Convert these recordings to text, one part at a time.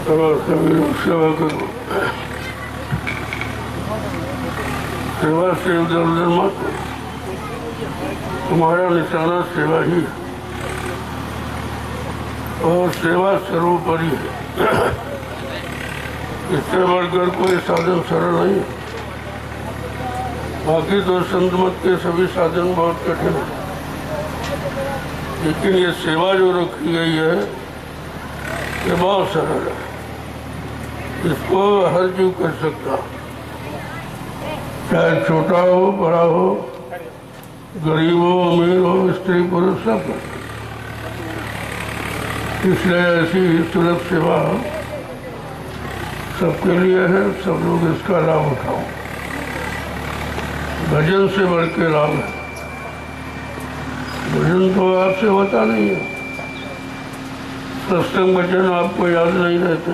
सभी लोग सेवा करो, सेवा से इधर उधर मत, तुम्हारा निशाना सेवा ही है और सेवा सर्वोपरि है। इससे बढ़कर कोई साधन सरल नहीं है। बाकी तो संत मत के सभी साधन बहुत कठिन है, लेकिन ये सेवा जो रखी गई है ये बहुत सरल है। इसको हर जीव कर सकता, चाहे छोटा हो बड़ा हो, गरीब हो अमीर हो, स्त्री पुरुष, सब कर सकते। इसलिए ऐसी सुलभ सेवा सबके लिए है, सब लोग इसका लाभ उठाओ। भजन से बढ़ के लाभ है। भजन तो आपसे होता नहीं है, सत्संग भजन आपको याद नहीं रहते,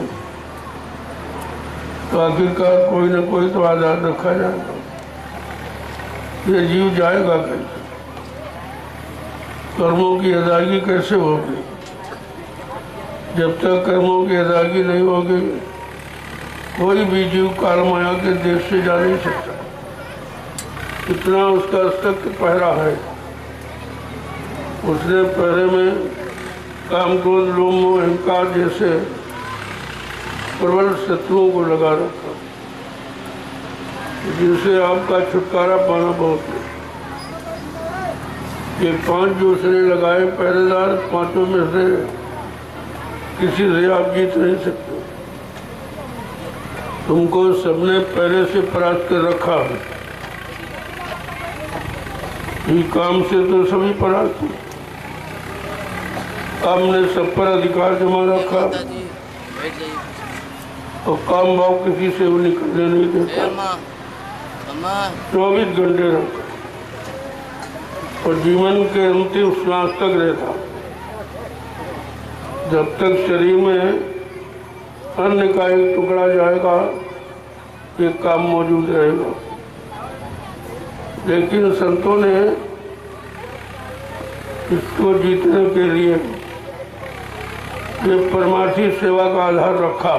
तो आखिरकार कोई न कोई तो आधार रखा जाएगा। ये जीव जाएगा कैसे? कर्मों की अदायगी कैसे होगी? जब तक कर्मों की अदायगी नहीं होगी, कोई भी जीव काल माया के देश से जा नहीं सकता। इतना उसका सख्त पहरा है। उसने पहरे में काम, क्रोध, लोभ, मोह, अहंकार जैसे प्रबल शत्रुओं को लगा रखा, जिनसे आपका छुटकारा पाना बहुत है। ये 5 जो उसने लगाए पहरेदार, 5 में से किसी से आप जीत नहीं सकते। तुमको सबने पहले से परास्त कर रखा है। इस काम से तो सभी परास्त हैं। आपने सब पर अधिकार जमा रखा और काम भाव किसी से वो निकलने नहीं देता। 24 घंटे रखा और जीवन के अंतिम श्वास तक रहता। जब तक शरीर में अन्न का एक टुकड़ा जाएगा, ये काम मौजूद रहेगा। लेकिन संतों ने इसको जीतने के लिए ये परमार्थी सेवा का आधार रखा।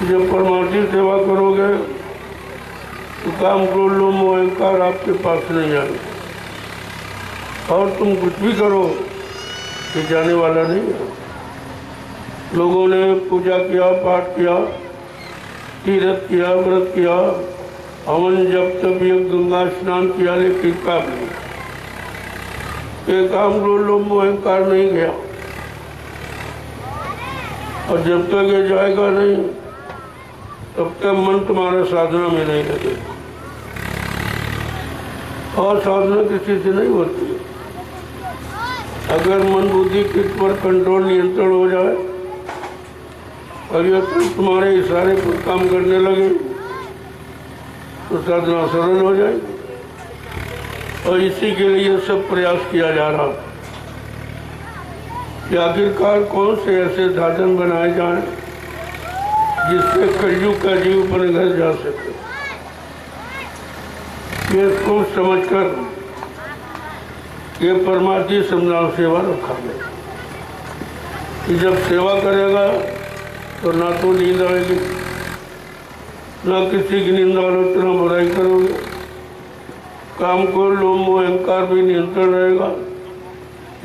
जब परमार्थी सेवा करोगे तो काम, क्रोध, लोभ, मोह, अहंकार आपके पास नहीं आएगा। और तुम कुछ भी करो ये जाने वाला नहीं है। लोगों ने पूजा किया, पाठ किया, तीर्थ किया, व्रत किया, हवन, जप, तप, यज्ञ, गंगा स्नान किया, लेकिन काम नहीं। ये काम, क्रोध, लोभ, मोह, अहंकार नहीं गया। और जब तक ये जाएगा नहीं, तब तक मन तुम्हारा साधना में नहीं लगेगा। और साधना किसी से नहीं होती। अगर मन बुद्धि किस पर कंट्रोल, नियंत्रण हो जाए और ये तुम्हारे इशारे पर काम करने लगे तो साधना सरल हो जाएगी। और इसी के लिए सब प्रयास किया जा रहा है कि आखिरकार कौन से ऐसे साधन बनाए जाएं जिससे कलयुग का जीव अपने घर जा सके। ये सोच समझकर ये परमार्थी समझाओ सेवा रखा गया कि जब सेवा करेगा तो ना तो नींद आएगी, ना किसी की निंदा आलोचना बुराई करोगे। काम को, लोभ, मोह, अहंकार भी नियंत्रण रहेगा।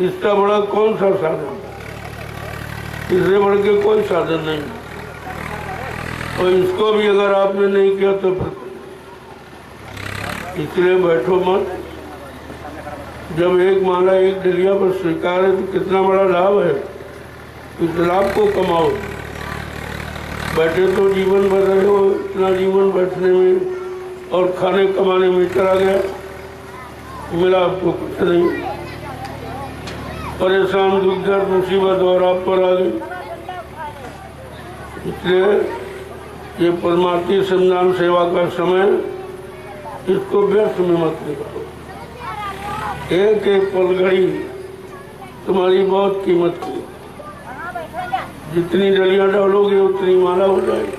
इसका बड़ा कौन सा साधन? इससे बढ़ के कोई साधन नहीं। और इसको भी अगर आपने नहीं किया तो फिर इसलिए बैठो मत। जब एक माला एक डलिया पर स्वीकार है तो कितना बड़ा लाभ है। इस लाभ को कमाओ। बैठे तो जीवन भर रहे हो, इतना जीवन बैठने में और खाने कमाने में चला गया, मिला आपको कुछ नहीं। परेशान, दुख, दर्द, मुसीबत और आप पर आ गई। इसलिए ये परमार्थी संधान सेवा का समय, इसको व्यर्थ में मत निकालो। एक एक पल घड़ी तुम्हारी बहुत कीमत की। जितनी डलियां डालोगे उतनी माला हो जाएगी।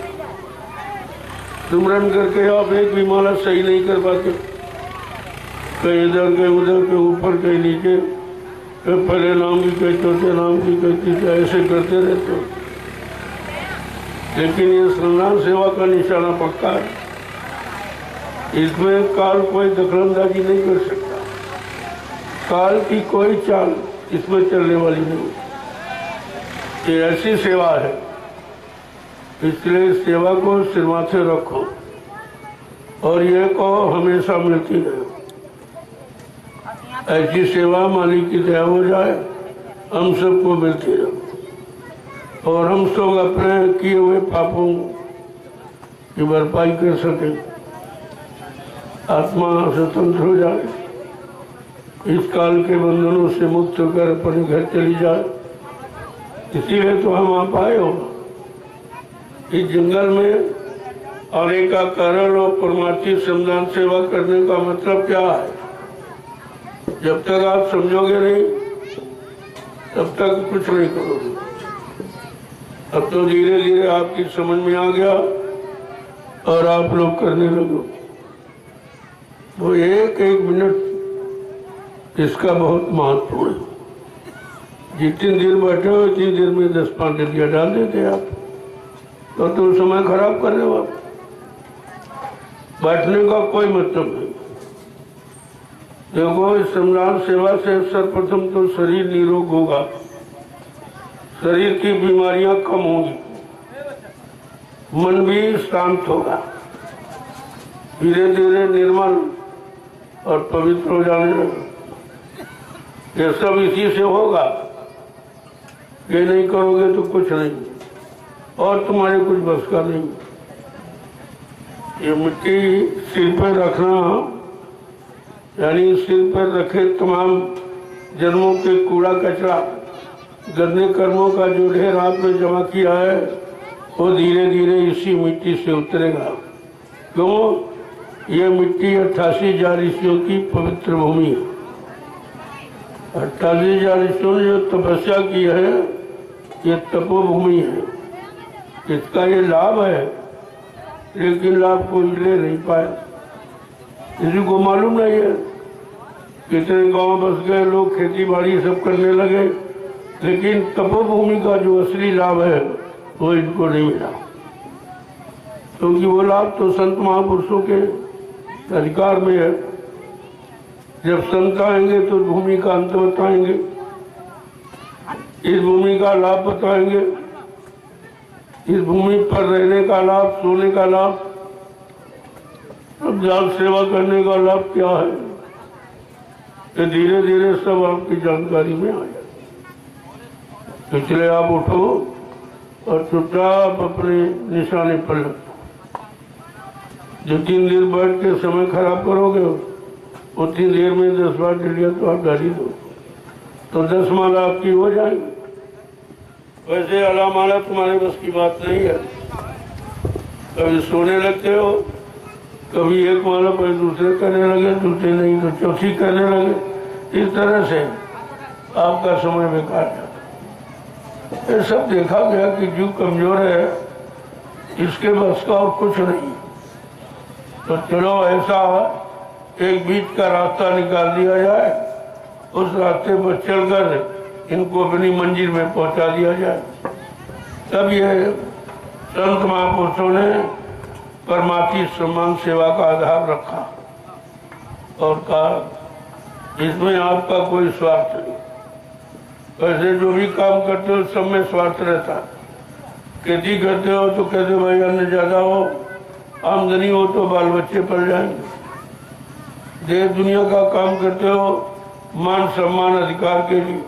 सुमरन करके आप एक भी माला सही नहीं कर पाते, कहीं इधर, कहीं उधर, कहीं ऊपर, कहीं नीचे, पहले नाम की कही, चौथे नाम की कही, ऐसे करते रहते हो। लेकिन ये श्रमदान सेवा का निशाना पक्का है, इसमें काल कोई दखलंदाजी नहीं कर सकता, काल की कोई चाल इसमें चलने वाली नहीं। ये ऐसी सेवा है, इसलिए सेवा को सिर माथे रखो और ये कहो हमेशा मिलती रहे। ऐसी सेवा मालिक की दया हो जाए, हम सबको मिलती रहे और हम सब अपने किए हुए पापों की भरपाई कर सके, आत्मा स्वतंत्र हो जाए, इस काल के बंधनों से मुक्त होकर अपने घर चली जाए। इसीलिए तो हम आप आए हो इस जंगल में आने का कारण और परमार्थी श्रमदान सेवा करने का मतलब क्या है। जब तक आप समझोगे नहीं तब तक कुछ नहीं करोगे। अब तो धीरे धीरे आपकी समझ में आ गया और आप लोग करने लगो। वो एक एक मिनट इसका बहुत महत्वपूर्ण है। जितनी देर बैठे हो इतनी देर में 10-5 रुपया डाल देते आप, तो तुम समय खराब कर रहे हो। आप बैठने का कोई मतलब नहीं। देखो, इस श्रमदान सेवा से सर्वप्रथम तो शरीर निरोग होगा, शरीर की बीमारियां कम होंगी, मन भी शांत होगा, धीरे धीरे निर्मल और पवित्र हो जाने लगे। ये सब इसी से होगा। ये नहीं करोगे तो कुछ नहीं, और तुम्हारे कुछ बस का नहीं। ये मिट्टी सिर पर रखना, यानी सिर पर रखे तमाम जन्मों के कूड़ा कचरा, गंदे कर्मों का जो ढेर आपने जमा किया है, वो धीरे धीरे इसी मिट्टी से उतरेगा। क्यों? ये मिट्टी 88,000 ऋषियों की पवित्र भूमि है। 88,000 ऋषियों ने जो तपस्या की है, ये तपोभूमि है। इसका ये लाभ है, लेकिन लाभ कोई ले नहीं पाया। किसी को मालूम नहीं है। कितने गांव बस गए, लोग खेती बाड़ी सब करने लगे, लेकिन तपोभूमि का जो असली लाभ है वो इनको नहीं मिला, क्योंकि वो लाभ तो संत महापुरुषों के अधिकार में है। जब संत आएंगे तो भूमि का अंत बताएंगे, इस भूमि का लाभ बताएंगे, इस भूमि पर रहने का लाभ, सोने का लाभ, अब जाल सेवा करने का लाभ क्या है, तो धीरे धीरे सब आपकी जानकारी में आ जाए। इसलिए आप उठो और चुपचाप अपने निशाने पर लगो। जो 3 देर बैठ के समय खराब करोगे, उतनी देर में 10 बार लिया तो आप गाली दो, तो 10 माला आपकी हो जाएगी। वैसे अला माला तुम्हारे बस की बात नहीं है। कभी सोने लगते हो, कभी एक माला पर दूसरे करने लगे, दूसरे नहीं तो चौथी करने लगे। इस तरह से आपका समय बेकार जाता। ये सब देखा गया कि जो कमजोर है, इसके बस का और कुछ नहीं। तो चलो ऐसा एक बीच का रास्ता निकाल दिया जाए, उस रास्ते पर चलकर इनको अपनी मंजिल में पहुंचा दिया जाए। तब ये संत महापुरुषों ने परमार्थी सम्मान सेवा का आधार रखा और कहा इसमें आपका कोई स्वार्थ नहीं। वैसे जो भी काम करते हो सब में स्वार्थ रहता है। खेती करते हो तो कहते भाई अन्न ज्यादा हो, आमदनी हो तो बाल बच्चे पल जाएंगे। देश दुनिया का काम करते हो मान सम्मान अधिकार के लिए,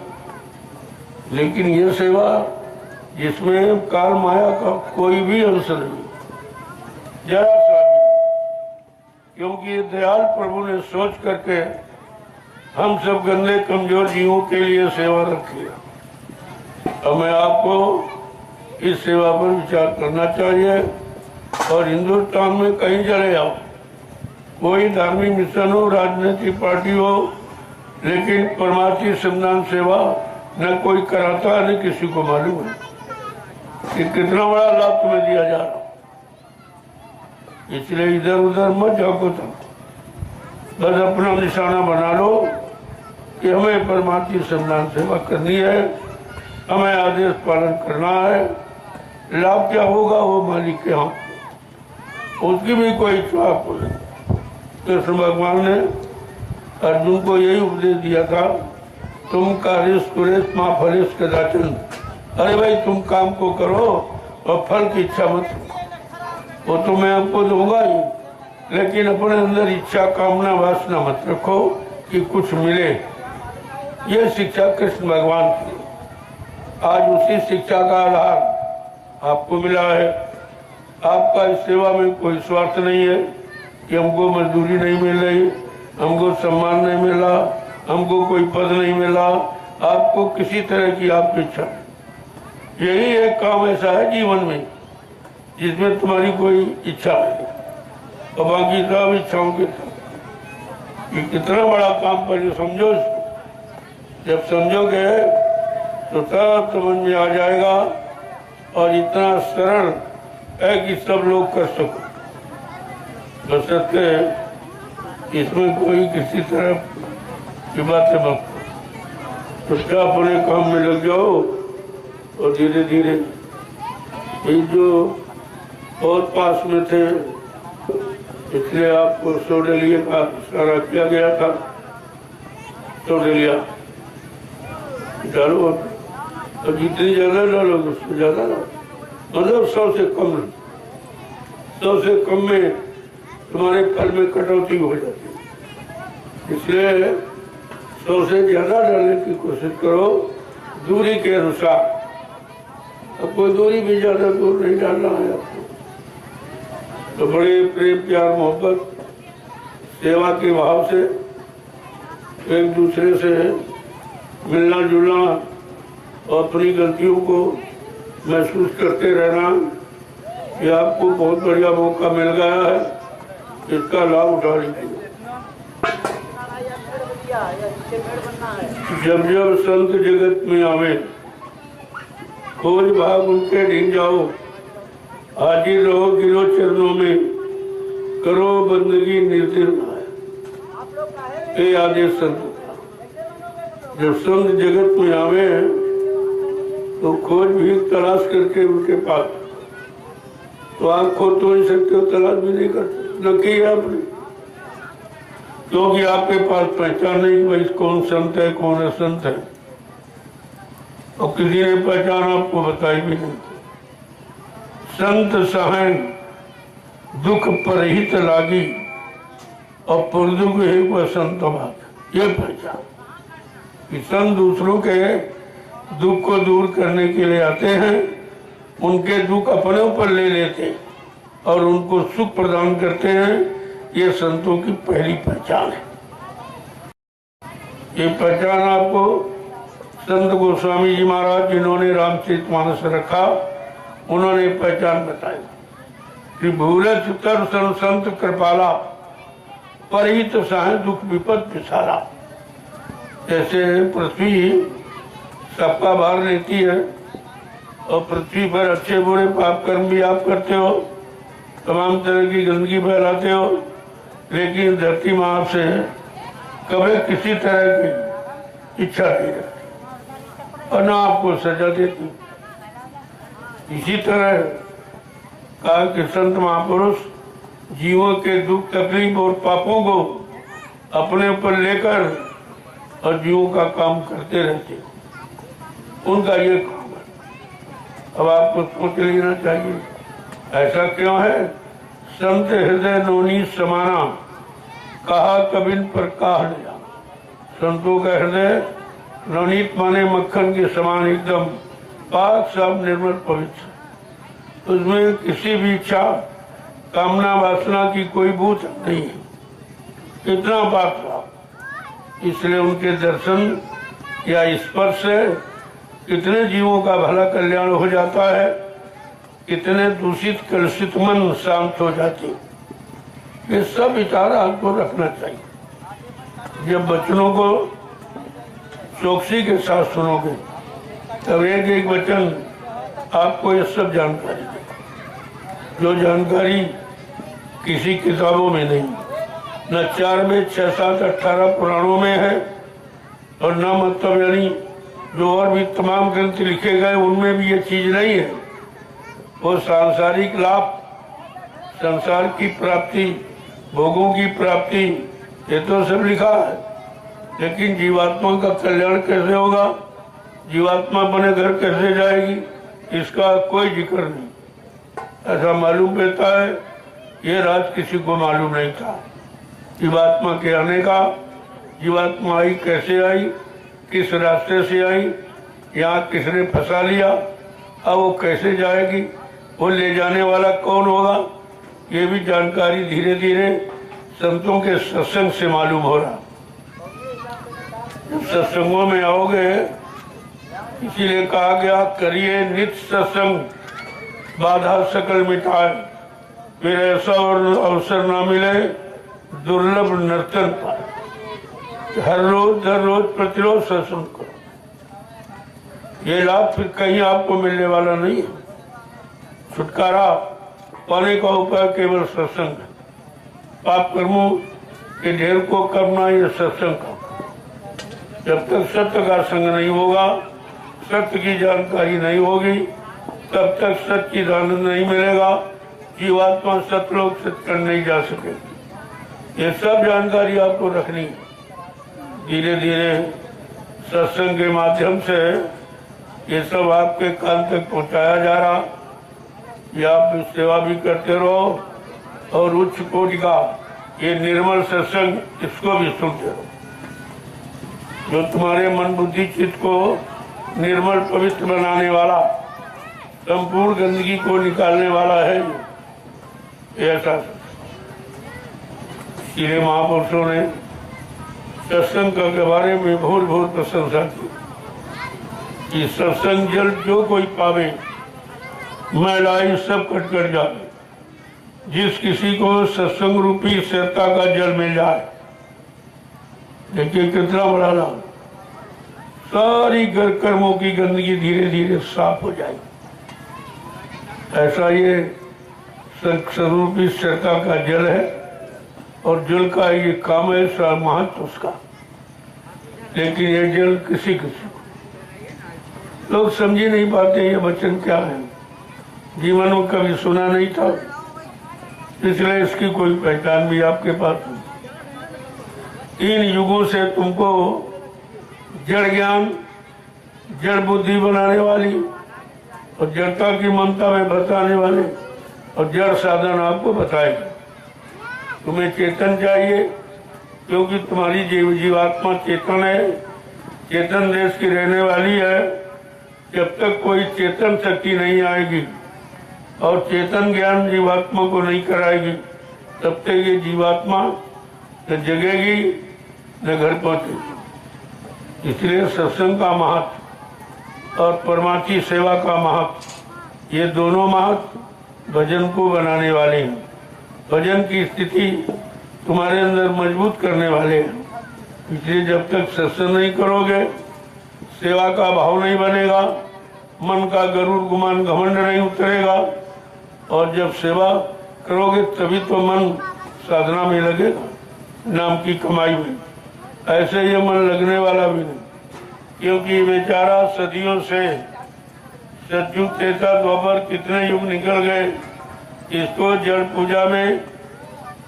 लेकिन ये सेवा जिसमें काल माया का कोई भी अंश नहीं, जरा सा भी, क्योंकि दयाल प्रभु ने सोच करके हम सब गंदे कमजोर जीवों के लिए सेवा रखी है। अब मैं आपको इस सेवा पर विचार करना चाहिए और हिंदुस्तान में कहीं चले जाओ, कोई धार्मिक मिशन हो, राजनीतिक पार्टी हो, लेकिन परमार्थी श्रमदान सेवा न कोई कराता है, न किसी को मालूम है कि कितना बड़ा लाभ तुम्हें दिया जा रहा। इसलिए इधर उधर मत जाओ, तो बस अपना निशाना बना लो कि हमें परमार्थी संविधान सेवा करनी है, हमें आदेश पालन करना है। लाभ क्या होगा वो मालिक के हाथ, उसकी भी कोई इच्छा आपको नहीं। कृष्ण भगवान ने अर्जुन को यही उपदेश दिया था, तुम कार्यस कुरेस माँ फलेस कदाचन। अरे भाई तुम काम को करो और फल की इच्छा मत करो, वो तो मैं आपको दूंगा ही, लेकिन अपने अंदर इच्छा कामना वासना मत रखो कि कुछ मिले। ये शिक्षा कृष्ण भगवान की, आज उसी शिक्षा का आधार आपको मिला है। आपका इस सेवा में कोई स्वार्थ नहीं है कि हमको मजदूरी नहीं मिल रही, हमको सम्मान नहीं मिला, हमको कोई पद नहीं मिला, आपको किसी तरह की आपकी इच्छा। यही एक काम ऐसा है जीवन में जिसमें तुम्हारी कोई इच्छा नहीं, और बाकी सब इच्छाओं के साथ। ये कितना बड़ा काम पर समझो, जब समझोगे तो सब समझ में आ जाएगा, और इतना सरल है कि सब लोग कर सको। बशर्ते इसमें कोई किसी तरह की बातें मत तो क्या अपने काम में लग जाओ, और धीरे धीरे ये जो और पास में थे इसलिए आपको सोडेलिया का इशारा किया गया था। सोडेलिया डालो, और जितनी ज्यादा डालोगे उससे ज्यादा डालो, मतलब 100 से कम नहीं, 100 से कम में तुम्हारे फल में कटौती हो जाती है। इसलिए 100 से ज्यादा डालने की कोशिश करो दूरी के अनुसार। अब कोई दूरी भी ज्यादा दूर नहीं डालना है आपको, तो बड़े प्रेम प्यार मोहब्बत सेवा के भाव से एक दूसरे से मिलना जुलना और अपनी गलतियों को महसूस करते रहना, ये आपको बहुत बढ़िया मौका मिल गया है, इसका लाभ उठा लीजिए। जब जब संत जगत में आवे, खोज भाग उनके ढींग जाओ, हाजिर रहो गिरो चरणों में, करो बंदगी निर्दिन ये आदेश संत। जब संत जगत में आवे तो खोज भी तलाश करके उनके पास, तो आप खोज तो नहीं सकते हो, तलाश भी नहीं करते, न की आपने, क्योंकि आपके पास पहचान नहीं भाई कौन संत है कौन असंत है, और किसी ने पहचान आपको बताई भी नहीं। संत सहन दुख परहित लागी, और पुरदुख है वह संत भाग। ये पहचान कि संत दूसरों के दुख को दूर करने के लिए आते हैं, उनके दुख अपने ऊपर ले लेते हैं और उनको सुख प्रदान करते हैं। ये संतों की पहली पहचान है। ये पहचान आपको संत गोस्वामी जी महाराज जिन्होंने रामचरितमानस रखा, उन्होंने पहचान बताई कि भूलत तर संत कृपाला, परिहित सह दुख विपद पिसारा। जैसे पृथ्वी सबका भार लेती है, और पृथ्वी पर अच्छे बुरे पाप कर्म भी आप करते हो, तमाम तरह की गंदगी फैलाते हो, लेकिन धरती माँ आपसे कभी किसी तरह की इच्छा नहीं रखती और न आपको सजा देती। इसी तरह कहा कि संत महापुरुष जीवों के दुख तकलीफ और पापों को अपने ऊपर लेकर और जीवों का काम करते रहते, उनका ये काम है। अब आपको सोच लेना चाहिए ऐसा क्यों है। संत हृदय नौनी समाना, कहा कबिन पर कहा लिया। संतों का हृदय नवनीत माने मक्खन के समान एकदम पाक साफ निर्मल पवित्र, उसमें किसी भी इच्छा कामना वासना की कोई बूथ नहीं है, इतना पाक साफ। इसलिए उनके दर्शन या स्पर्श से कितने जीवों का भला कल्याण हो जाता है, कितने दूषित कलुषित मन शांत हो जाते। ये सब विचार आपको रखना चाहिए। जब वचनों को चौकसी के साथ सुनोगे तब एक एक वचन आपको ये सब जानकारी दे, जो जानकारी किसी किताबों में नहीं, न 4 में 6, 7, 18 पुराणों में है, और न मतलब यानी जो और भी तमाम ग्रंथ लिखे गए उनमें भी ये चीज नहीं है। वो सांसारिक लाभ, संसार की प्राप्ति, भोगों की प्राप्ति, ये तो सब लिखा है, लेकिन जीवात्मा का कल्याण कैसे होगा, जीवात्मा अपने घर कैसे जाएगी, इसका कोई जिक्र नहीं। ऐसा मालूम पड़ता है ये राज किसी को मालूम नहीं था जीवात्मा के आने का। जीवात्मा आई कैसे आई, किस रास्ते से आई, यहाँ किसने फंसा लिया, अब वो कैसे जाएगी, वो ले जाने वाला कौन होगा, ये भी जानकारी धीरे धीरे संतों के सत्संग से मालूम हो रहा। जब सत्संगों में आओगे, इसीलिए कहा गया करिए नित्य सत्संग, बाधा सकल मिटाए, फिर ऐसा और अवसर ना मिले दुर्लभ नर्तन पाए। हर रोज प्रतिरोज सत्संग करो, ये लाभ फिर कहीं आपको मिलने वाला नहीं है। छुटकारा पाने का उपाय केवल सत्संग, पाप कर्मों के ढेर को करना ये सत्संग का। जब तक सत्य का संग नहीं होगा, सत्य की जानकारी नहीं होगी, तब तक सच्चिदानंद नहीं मिलेगा, जीवात्मा सतलोक सत्कर्म नहीं जा सकेगी। ये सब जानकारी आपको रखनी है। धीरे धीरे सत्संग के माध्यम से ये सब आपके कान तक पहुंचाया जा रहा। ये आप सेवा भी करते रहो और उच्च कोटि का ये निर्मल सत्संग, इसको भी सुनते रहो, जो तुम्हारे मन बुद्धि चित्त को निर्मल पवित्र बनाने वाला, संपूर्ण गंदगी को निकालने वाला है। ऐसा इसलिए महापुरुषों ने सत्संग के बारे में भूल भूल प्रशंसा की कि सत्संग जल जो कोई पावे, मैलाई सब कट जाए। जिस किसी को सत्संग रूपी सत्ता का जल मिल जाए, देखिए कितना बड़ा लाभ, सारी कर्मों की गंदगी धीरे धीरे साफ हो जाएगी। ऐसा ये स्वरूपी सत्ता का जल है और जल का ये काम है, महत्व उसका। लेकिन ये जल किसी को लोग समझ नहीं पाते ये वचन क्या है, जीवन में कभी सुना नहीं था, इसलिए इसकी कोई पहचान भी आपके पास नहीं। 3 युगों से तुमको जड़ ज्ञान, जड़ बुद्धि बनाने वाली और जड़ता की ममता में बताने वाले और जड़ साधन आपको बताएगी। तुम्हें चेतन चाहिए, क्योंकि तुम्हारी जीवात्मा चेतन है, चेतन देश की रहने वाली है। जब तक कोई चेतन शक्ति नहीं आएगी और चेतन ज्ञान जीवात्मा को नहीं कराएगी, तब तक ये जीवात्मा न जगेगी न घर पहुंचेगी। इसलिए सत्संग का महत्व और परमार्थी सेवा का महत्व, ये दोनों महत्व भजन को बनाने वाले हैं, भजन की स्थिति तुम्हारे अंदर मजबूत करने वाले हैं। इसलिए जब तक सत्संग नहीं करोगे, सेवा का भाव नहीं बनेगा, मन का गरुड़ गुमान घमंड नहीं उतरेगा, और जब सेवा करोगे तभी तो मन साधना में लगेगा, नाम की कमाई में। ऐसे ये मन लगने वाला भी नहीं, क्योंकि बेचारा सदियों से सतयुग त्रेता द्वापर कितने युग निकल गए, इसको जड़ पूजा में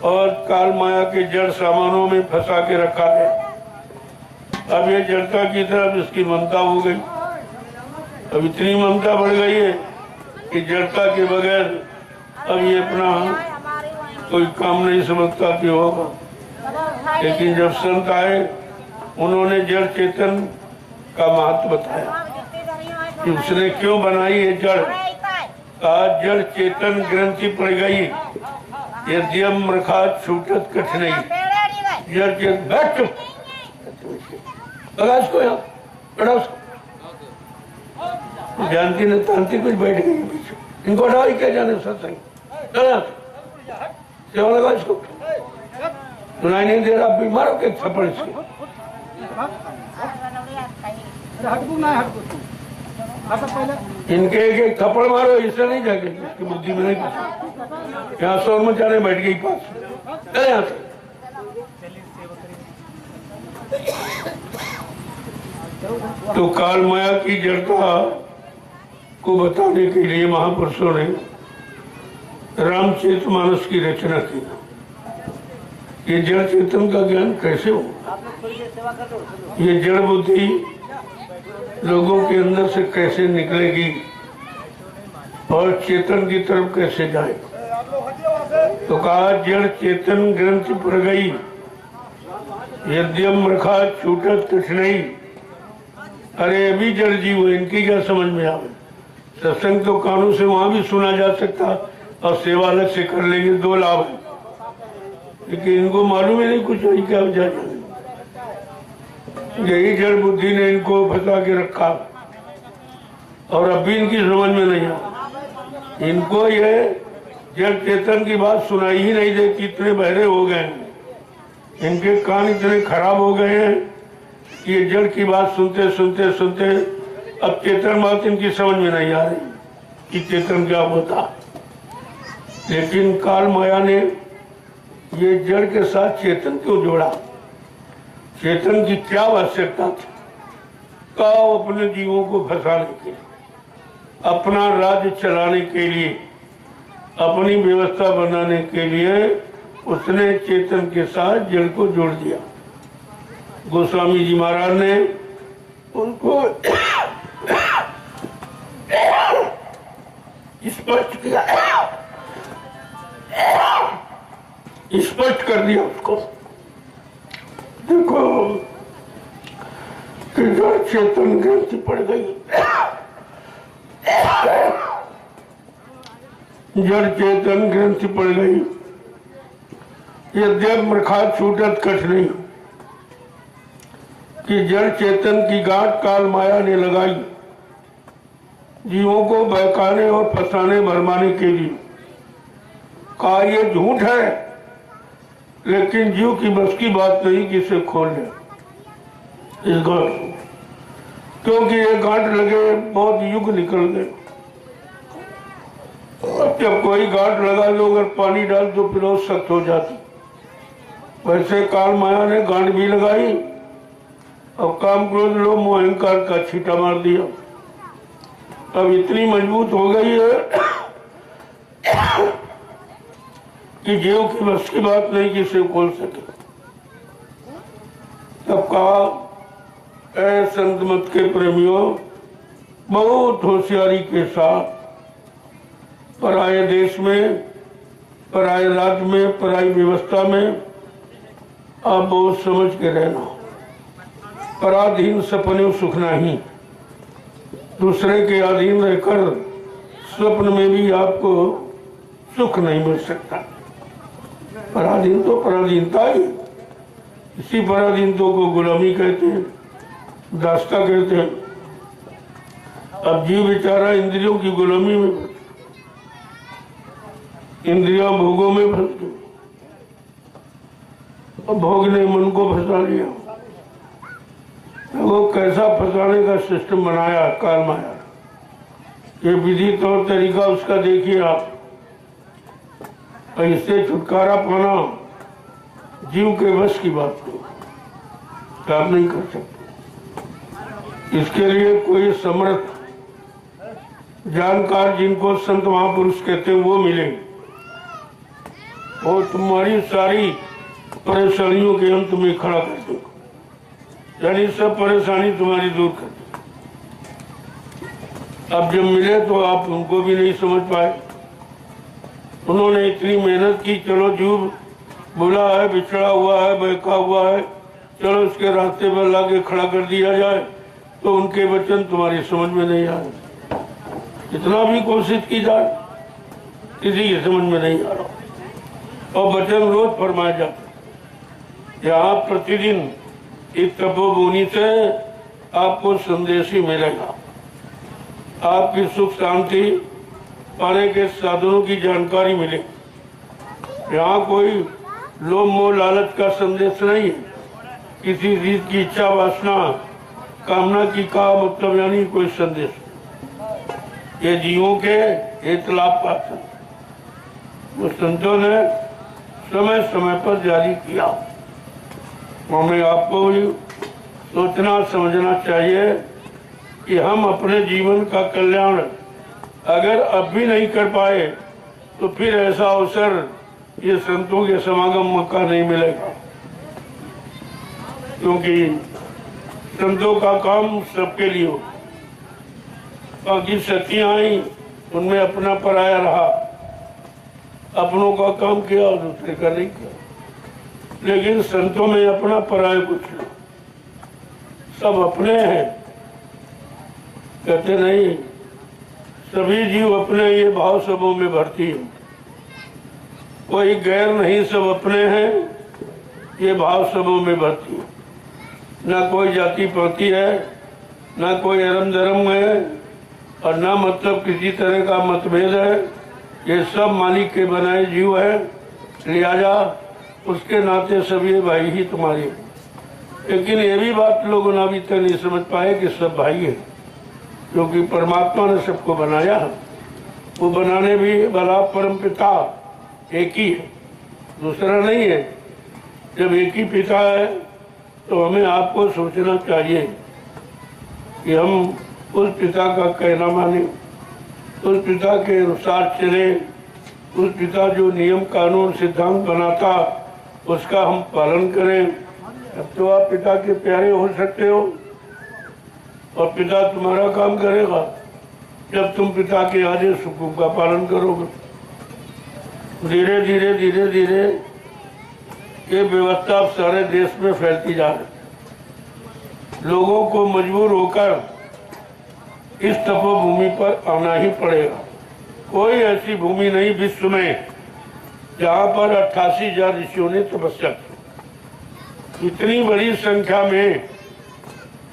और काल माया के जड़ सामानों में फंसा के रखा गया। अब ये जड़ता की तरफ इसकी ममता हो गई, अब इतनी ममता बढ़ गई है कि जड़ता के बगैर अब ये अपना कोई काम नहीं समझता कि होगा। लेकिन जब संत आए, उन्होंने जड़ चेतन का महत्व बताया कि उसने क्यों बनाई है जड़। आज जड़ चेतन ग्रंथि पड़ गई, यद्यम रखा छूटत कठ नहीं। जड़ चेतन बैठ लगा इसको, यहाँ बैठा उसको। जानती न तांती कुछ बैठ गई पीछे, इनको हटाओ, क्या जाने सत्संग। सेवा लगा इसको, सुनाई नहीं दे रहा, बीमार हो के थप्पड़ इसके। इनके एक थप्पड़ मारो, इससे नहीं जाएगी, इसकी बुद्धि में नहीं कुछ। यहाँ शोर मचाने बैठ गई पास, चले यहाँ से। तो काल माया की जड़ता को बताने के लिए महापुरुषों ने रामचरितमानस की रचना की। ये जड़ चेतन का ज्ञान कैसे हो, ये जड़ बुद्धि लोगों के अंदर से कैसे निकलेगी और चेतन की तरफ कैसे जाए। तो कहा जड़ चेतन ग्रंथि पड़ गई, यद्यम रखा छूटत कठिनाई। अरे अभी जड़ जीव इनकी क्या समझ में आवे। सत्संग तो कानों से वहां भी सुना जा सकता और सेवा अलग से कर लेंगे, 2 लाभ है, लेकिन इनको मालूम ही नहीं कुछ नहीं क्या जाए। यही जड़ बुद्धि ने इनको फंसा के रखा और अब भी इनकी समझ में नहीं आ। इनको ये जड़ चेतन की बात सुनाई ही नहीं देती, इतने बहरे हो गए हैं, इनके कान इतने खराब हो गए हैं कि ये जड़ की बात सुनते सुनते सुनते अब चेतन बात इनकी समझ में नहीं आ रही कि चेतन क्या होता। लेकिन काल माया ने ये जड़ के साथ चेतन क्यों जोड़ा, चेतन की क्या आवश्यकता थी। का अपने जीवों को फंसाने के लिए, अपना राज्य चलाने के लिए, अपनी व्यवस्था बनाने के लिए उसने चेतन के साथ जड़ को जोड़ दिया। गोस्वामी जी महाराज ने उनको स्पष्ट किया, स्पष्ट कर दिया उसको। देखो कि जड़ चेतन ग्रंथि पड़ गई, जड़ चेतन ग्रंथि पड़ गई, यद्यप रखा छूटत कठ नहीं। कि जड़ चेतन की गांठ काल माया ने लगाई जीवों को बहकाने और फंसाने भरमाने के लिए। कहा ये झूठ है, लेकिन जीव की बस की बात नहीं कि इसे खोल ले इस गांठ को, क्योंकि ये गांठ लगे बहुत युग निकल गए। अब जब कोई गांठ लगा लो, अगर पानी डाल तो फिर और सख्त हो जाती। वैसे काल माया ने गांठ भी लगाई और काम क्रोध लोभ मोह अहंकार का छींटा मार दिया। अब इतनी मजबूत हो गई है कि जीव की बस की बात नहीं कि इसे खोल सके। तब कहा ऐ संत मत के प्रेमियों, बहुत होशियारी के साथ पराये देश में, पराये राज्य में, पराई व्यवस्था में आप बहुत समझ के रहना। पराधीन सपने सुख नहीं, दूसरे के अधीन रहकर स्वप्न में भी आपको सुख नहीं मिल सकता। पराधीन तो पराधीनता ही, इसी पराधीनता को गुलामी कहते हैं, दास्ता कहते हैं। अब जीव बेचारा इंद्रियों की गुलामी में, इंद्रियां भोगों में फंस गई, भोग ने मन को फंसा लिया। वो कैसा फंसाने का सिस्टम बनाया काल माया, ये विधि तौर तरीका उसका देखिए आप। इससे छुटकारा पाना जीव के बस की बात नहीं, आप नहीं कर सकते। इसके लिए कोई समर्थ जानकार, जिनको संत महापुरुष कहते हैं, वो मिले, और तुम्हारी सारी परेशानियों के अंत में खड़ा कर दो, यानी सब परेशानी तुम्हारी दूर कर दो। अब जब मिले तो आप उनको भी नहीं समझ पाए। उन्होंने इतनी मेहनत की, चलो जीव बुला है, बिछड़ा हुआ है, बहका हुआ है, चलो उसके रास्ते पर लाके खड़ा कर दिया जाए, तो उनके वचन तुम्हारी समझ में नहीं आए। इतना भी कोशिश की जाए, किसी की समझ में नहीं आ रहा। और वचन रोज फरमाए जाते, यहाँ प्रतिदिन इस तपोभूमि से आपको संदेश ही मिलेगा, आपकी सुख शांति पाने के साधनों की जानकारी मिलेगी। यहाँ कोई लोभ मोह लालच का संदेश नहीं है, किसी चीज की इच्छा वासना कामना की का मतलब यानी कोई संदेश। ये जीवों के हित लाभ पात्र वो संतों ने समय समय पर जारी किया। हमें आपको भी सोचना समझना चाहिए कि हम अपने जीवन का कल्याण अगर अब भी नहीं कर पाए तो फिर ऐसा अवसर ये संतों के समागम का नहीं मिलेगा, क्योंकि संतों का काम सबके लिए हो। बाकी सतियां आई उनमें अपना पराया रहा, अपनों का काम किया और दूसरे का नहीं किया, लेकिन संतों में अपना पराया कुछ नहीं, सब अपने हैं। कहते नहीं, सभी जीव अपने ये भाव सबों में भरती है, कोई गैर नहीं, सब अपने हैं ये भाव सबों में भरती है। ना कोई जाति पाति है, ना कोई धर्म धर्म है, और ना मतलब किसी तरह का मतभेद है। ये सब मालिक के बनाए जीव है, लिहाजा उसके नाते सब ये भाई ही तुम्हारे। लेकिन ये भी बात लोगों ने अभी तक नहीं समझ पाए कि सब भाई है, क्योंकि परमात्मा ने सबको बनाया, वो बनाने भी भला परम पिता एक ही है, दूसरा नहीं है। जब एक ही पिता है तो हमें आपको सोचना चाहिए कि हम उस पिता का कहना माने, उस पिता के अनुसार चले, उस पिता जो नियम कानून सिद्धांत बनाता उसका हम पालन करें। अब तो आप पिता के प्यारे हो सकते हो और पिता तुम्हारा काम करेगा जब तुम पिता के आदेश हुकुम का पालन करोगे। धीरे धीरे धीरे धीरे ये व्यवस्था अब सारे देश में फैलती जा रही। लोगों को मजबूर होकर इस तपोभूमि पर आना ही पड़ेगा। कोई ऐसी भूमि नहीं विश्व में जहाँ पर 88,000 ऋषियों ने तपस्या की। इतनी बड़ी संख्या में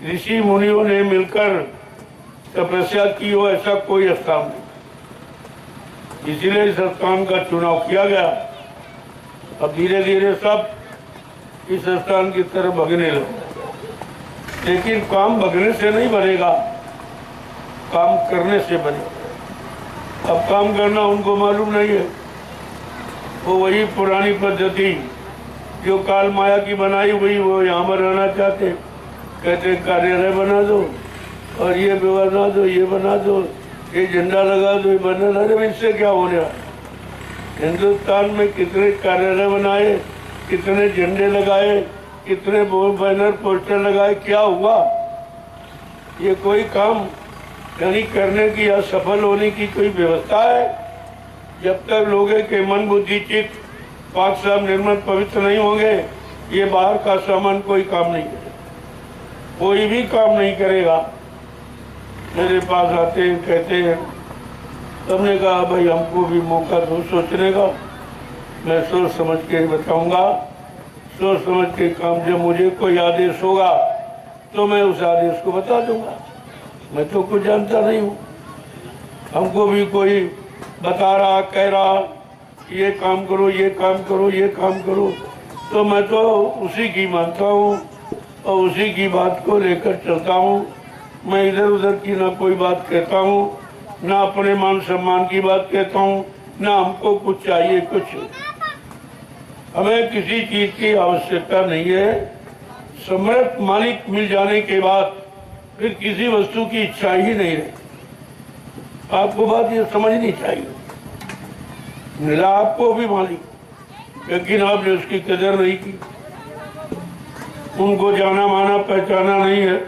ऋषि मुनियों ने मिलकर तपस्या की हो ऐसा कोई स्थान नहीं, इसीलिए इस स्थान का चुनाव किया गया। अब धीरे धीरे सब इस स्थान की तरफ भगने लगे, लेकिन काम भगने से नहीं बनेगा, काम करने से बनेगा। अब काम करना उनको मालूम नहीं है, वो वही पुरानी पद्धति जो काल माया की बनाई हुई वो यहाँ पर रहना चाहते। कहते कार्यालय बना दो और ये बना दो, ये बना दो, ये झंडा लगा दो, ये बना दो। इससे क्या होने वाला? हिंदुस्तान में कितने कार्यालय बनाए, कितने झंडे लगाए, कितने बैनर पोस्टर लगाए, क्या हुआ? ये कोई काम यानी करने की या सफल होने की कोई व्यवस्था है? जब तक लोगों के मन बुद्धि चित्त पाक साफ निर्मल पवित्र नहीं होंगे, ये बाहर का सामान कोई काम नहीं करेगा, कोई भी काम नहीं करेगा। मेरे पास आते हैं, कहते हैं, तुमने कहा भाई हमको भी मौका दो सोचने का, मैं सोच समझ के बताऊंगा, सोच समझ के काम। जब मुझे कोई आदेश होगा तो मैं उस आदेश को बता दूंगा। मैं तो कुछ जानता नहीं हूँ, हमको भी कोई बता रहा, कह रहा ये काम करो, ये काम करो, ये काम करो, तो मैं तो उसी की मानता हूँ और उसी की बात को लेकर चलता हूँ। मैं इधर उधर की ना कोई बात कहता हूँ, ना अपने मान सम्मान की बात कहता हूँ, ना हमको कुछ चाहिए कुछ। हमें किसी चीज की आवश्यकता नहीं है। समर्थ मालिक मिल जाने के बाद फिर किसी वस्तु की इच्छा ही नहीं रही। आपको बात ये समझनी चाहिए, मिला आपको भी मालिक, लेकिन आपने उसकी कदर नहीं की, उनको जाना माना पहचाना नहीं है,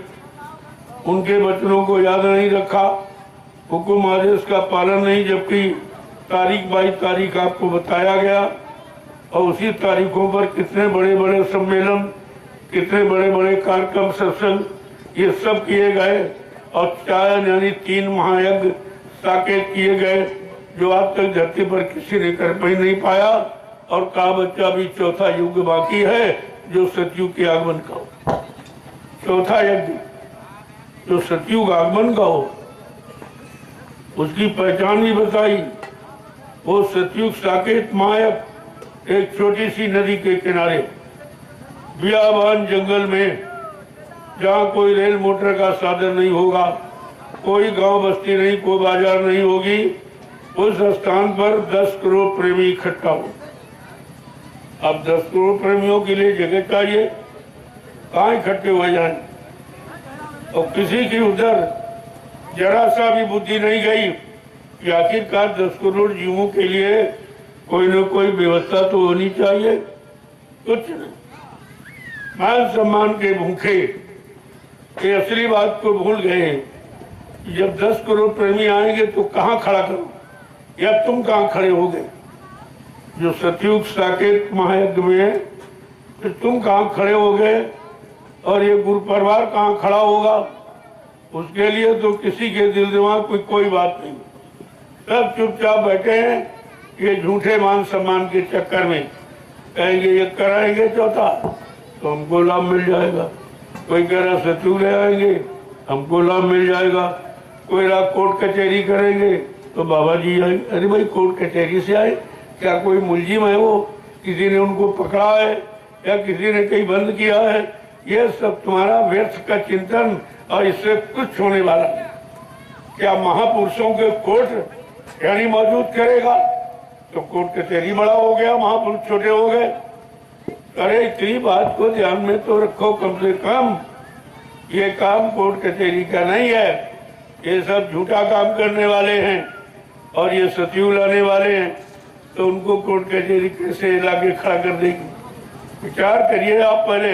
उनके वचनों को याद नहीं रखा, हुकुम आदेश का पालन नहीं, जबकि तारीख बाई तारीख आपको बताया गया और उसी तारीखों पर कितने बड़े बड़े सम्मेलन, कितने बड़े बड़े कार्यक्रम, सत्संग ये सब किए गए और चायन यानी 3 महायज्ञ साकेत किए गए, जो आज तक धरती पर किसी ने कर नहीं पाया। और कहा बच्चा भी चौथा युग बाकी है जो सतयुग के आगमन का हो। चौथा यज्ञ जो सतयुग आगमन का हो, उसकी पहचान भी बताई। वो सतयुग साकेत महायज्ञ एक छोटी सी नदी के किनारे बियाबान जंगल में, जहाँ कोई रेल मोटर का साधन नहीं होगा, कोई गांव बस्ती नहीं, कोई बाजार नहीं होगी, उस स्थान पर 10 करोड़ प्रेमी इकट्ठा हो। अब 10 करोड़ प्रेमियों के लिए जगह चाहिए, कहाँ इकट्ठे हो जाए? और किसी की उधर जरा सा भी बुद्धि नहीं गई कि आखिरकार 10 करोड़ जीवों के लिए कोई न कोई व्यवस्था तो होनी चाहिए। कुछ नहीं, मान सम्मान के भूखे ये असली बात को भूल गए। जब 10 करोड़ प्रेमी आएंगे तो कहाँ खड़ा करो, या तुम कहाँ खड़े होगे? जो सतयुग साकेत महायज्ञ में है, तो तुम कहाँ खड़े होगे और ये गुरु परिवार कहाँ खड़ा होगा? उसके लिए तो किसी के दिल दिमाग में कोई बात नहीं। सब चुपचाप बैठे हैं ये झूठे मान सम्मान के चक्कर में। कहेंगे ये कराएंगे चौथा तो हमको लाभ मिल जाएगा, कोई कह रहा सतयुग ले आएंगे हमको लाभ मिल जाएगा, कोई रहा कोर्ट कचहरी करेंगे तो बाबा जी आएंगे। अरे भाई कोर्ट कचहरी से आए, क्या कोई मुलजिम है? वो किसी ने उनको पकड़ा है या किसी ने कहीं बंद किया है? ये सब तुम्हारा व्यर्थ का चिंतन और इससे कुछ होने वाला नहीं। क्या महापुरुषों के कोर्ट यानी मौजूद करेगा तो कोर्ट कचहरी बड़ा हो गया, महापुरुष छोटे हो गए? अरे इतनी बात को ध्यान में तो रखो कम से कम। ये काम कोर्ट कचहरी का नहीं है, ये सब झूठा काम करने वाले हैं और ये सतयुग लाने वाले हैं, तो उनको कोर्ट कचहरी कैसे लाके खड़ा कर देगी? विचार करिए आप पहले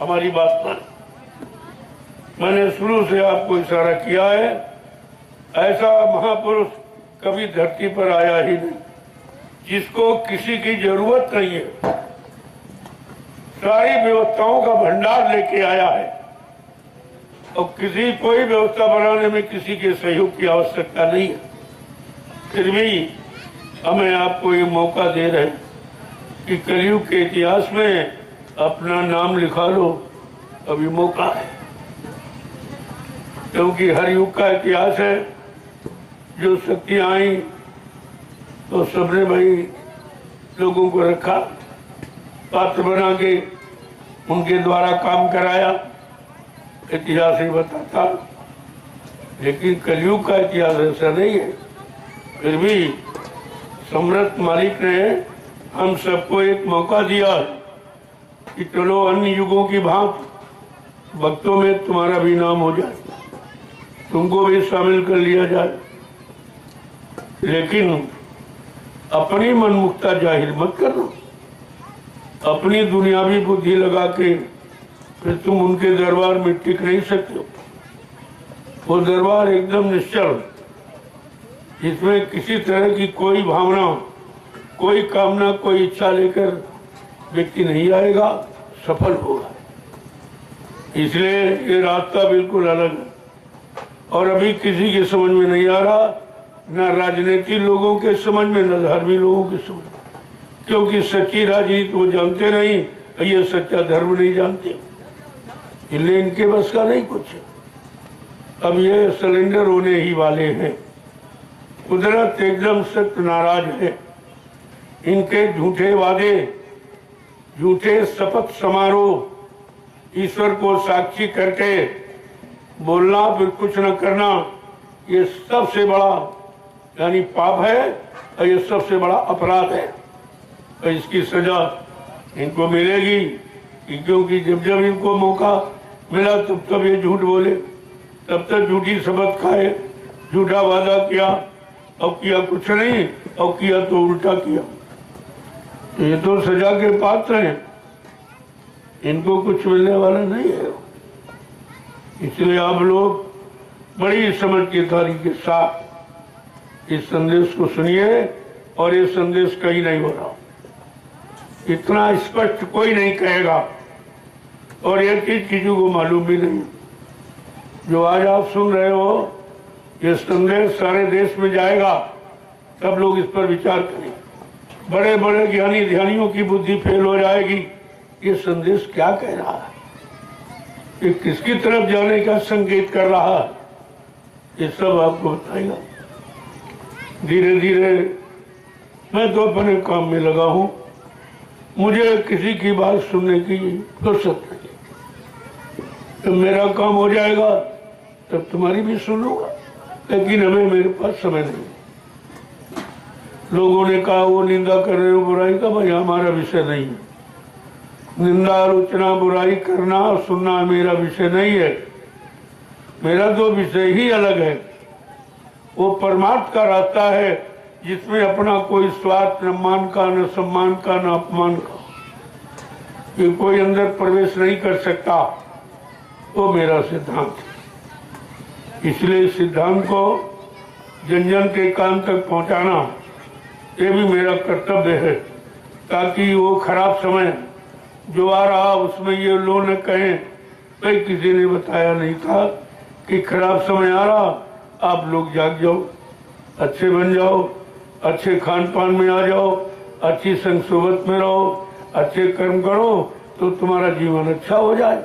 हमारी बात पर। मैंने शुरू से आपको इशारा किया है, ऐसा महापुरुष कभी धरती पर आया ही नहीं जिसको किसी की जरूरत नहीं है, सारी व्यवस्थाओं का भंडार लेके आया है और किसी कोई व्यवस्था बनाने में किसी के सहयोग की आवश्यकता नहीं है। फिर भी हमें आपको ये मौका दे रहे हैं कि कलयुग के इतिहास में अपना नाम लिखा लो, अभी मौका है। क्योंकि हर युग का इतिहास है, जो शक्तियां आई तो सबने भाई लोगों को रखा, पात्र बना के उनके द्वारा काम कराया, इतिहास ही बताता। लेकिन कलयुग का इतिहास ऐसा नहीं है। फिर भी सम्राट मालिक ने हम सबको एक मौका दिया कि चलो अन्य युगों की भांति भक्तों में तुम्हारा भी नाम हो जाए, तुमको भी शामिल कर लिया जाए। लेकिन अपनी मनमुखता जाहिर मत करना, अपनी दुनियावी बुद्धि लगा के फिर तुम उनके दरबार में टिक नहीं सकते हो। वो दरबार एकदम निश्चल, जिसमें किसी तरह की कोई भावना, कोई कामना, कोई इच्छा लेकर व्यक्ति नहीं आएगा, सफल होगा। इसलिए ये रास्ता बिल्कुल अलग है और अभी किसी के समझ में नहीं आ रहा, न राजनीतिक लोगों के समझ में, न धार्मिक लोगों के समझ में, क्योंकि सच्ची राजनीति वो जानते नहीं, ये सच्चा धर्म नहीं जानते, इसलिए इनके बस का नहीं कुछ। अब ये सिलेंडर होने ही वाले हैं। कुदरत एकदम सख्त नाराज है। इनके झूठे वादे, झूठे शपथ समारोह, ईश्वर को साक्षी करके बोलना फिर कुछ न करना, ये सबसे बड़ा यानी पाप है और ये सबसे बड़ा अपराध है और इसकी सजा इनको मिलेगी। क्योंकि जब जब इनको मौका मिला तब तब ये झूठ बोले, तब तक झूठी शपथ खाए, झूठा वादा किया और किया कुछ नहीं और किया तो उल्टा किया। ये तो सजा के पात्र हैं, इनको कुछ मिलने वाला नहीं है। इसलिए आप लोग बड़ी समझदारी के साथ इस संदेश को सुनिए और ये संदेश कहीं नहीं हो रहा, इतना स्पष्ट कोई नहीं कहेगा और ये चीज किसी को मालूम भी नहीं। जो आज आप सुन रहे हो ये संदेश सारे देश में जाएगा, सब लोग इस पर विचार करें। बड़े बड़े ज्ञानी ध्यानियों की बुद्धि फेल हो जाएगी, ये संदेश क्या कह रहा है, ये किसकी तरफ जाने का संकेत कर रहा है, ये सब आपको बताएगा। धीरे धीरे मैं तो अपने काम में लगा हूँ, मुझे किसी की बात सुनने की फुर्सत नहीं। तो मेरा काम हो जाएगा तब तुम्हारी भी सुन लूंगा, लेकिन हमें मेरे पास समय नहीं। लोगों ने कहा वो निंदा कर रहे हो बुराई का, भाई हमारा विषय नहीं है। निंदा आलोचना बुराई करना और सुनना मेरा विषय नहीं है। मेरा तो विषय ही अलग है। वो परमार्थ का रास्ता है जिसमें अपना कोई स्वार्थ न मान का, न सम्मान का, न अपमान का, ये कोई अंदर प्रवेश नहीं कर सकता। वो मेरा सिद्धांत है। इसलिए इस सिद्धांत को जन जन के कान तक पहुंचाना ये भी मेरा कर्तव्य है, ताकि वो खराब समय जो आ रहा उसमें ये लोग न कहें भाई किसी ने बताया नहीं था कि खराब समय आ रहा, आप लोग जाग जाओ, अच्छे बन जाओ, अच्छे खान पान में आ जाओ, अच्छी संग सोबत में रहो, अच्छे कर्म करो तो तुम्हारा जीवन अच्छा हो जाए।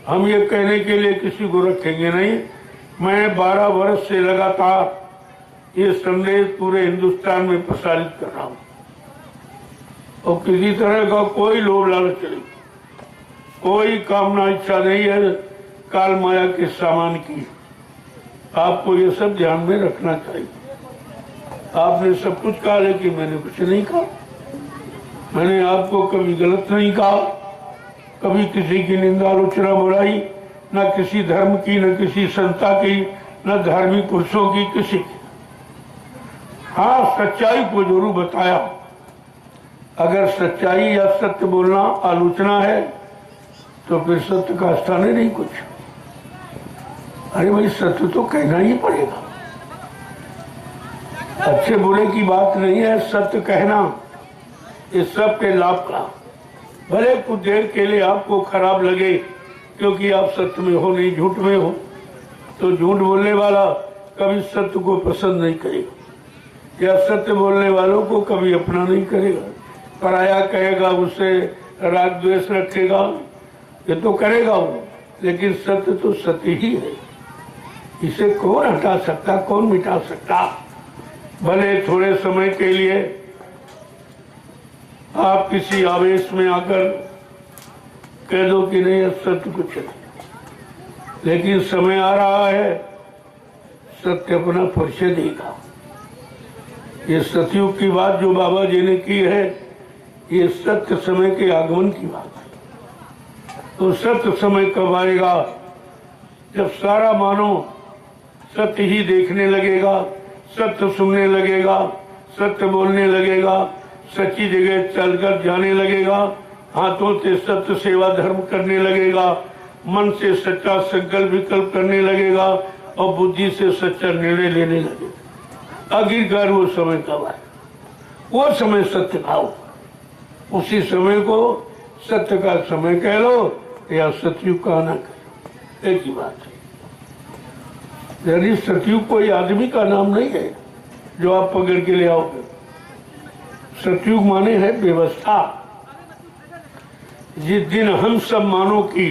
हम ये कहने के लिए किसी को रखेंगे नहीं। मैं 12 वर्ष से लगातार ये संदेश पूरे हिंदुस्तान में प्रसारित कर रहा हूँ और किसी तरह का कोई लोभ लालच नहीं, कोई कामना इच्छा नहीं है काल माया के सामान की। आपको ये सब ध्यान में रखना चाहिए। आपने सब कुछ कहा लेकिन मैंने कुछ नहीं कहा। मैंने आपको कभी गलत नहीं कहा, कभी किसी की निंदा आलोचना बुराई, न किसी धर्म की, न किसी संस्था की, न धार्मिक पुरुषों की, किसी की। हाँ, सच्चाई को जरूर बताया। अगर सच्चाई या सत्य बोलना आलोचना है तो फिर सत्य का स्थान ही नहीं कुछ। अरे भाई, सत्य तो कहना ही पड़ेगा। अच्छे बुरे की बात नहीं है सत्य कहना, इस सब के लाभ का। भले कुछ देर के लिए आपको खराब लगे क्योंकि आप सत्य में हो नहीं झूठ में हो, तो झूठ बोलने वाला कभी सत्य को पसंद नहीं करेगा या सत्य बोलने वालों को कभी अपना नहीं करेगा। पराया कहेगा, उससे राग द्वेष रखेगा, ये तो करेगा वो, लेकिन सत्य तो सत्य ही है। इसे कौन हटा सकता, कौन मिटा सकता। भले थोड़े समय के लिए आप किसी आवेश में आकर कह दो कि नहीं सत्य कुछ नहीं, लेकिन समय आ रहा है सत्य अपना परिचय देगा। ये सतयुग की बात जो बाबा जी ने की है, ये सत्य समय के आगमन की बात है। तो सत्य समय कब आएगा? जब सारा मानव सत्य ही देखने लगेगा, सत्य सुनने लगेगा, सत्य बोलने लगेगा, सच्ची जगह चलकर जाने लगेगा, हाथों से सत्य सेवा धर्म करने लगेगा, मन से सच्चा संकल्प विकल्प करने लगेगा और बुद्धि से सच्चा निर्णय लेने लगेगा। आखिरकार वो समय कब आए? वो समय सत्य का हो। उसी समय को सत्य का समय कह लो या सतयुग का ना कह लो, एक ही बात है। यदि सतयुग कोई आदमी का नाम नहीं है जो आप पकड़ के ले आओगे। सतयुग माने है व्यवस्था। जिस दिन हम सब मानव की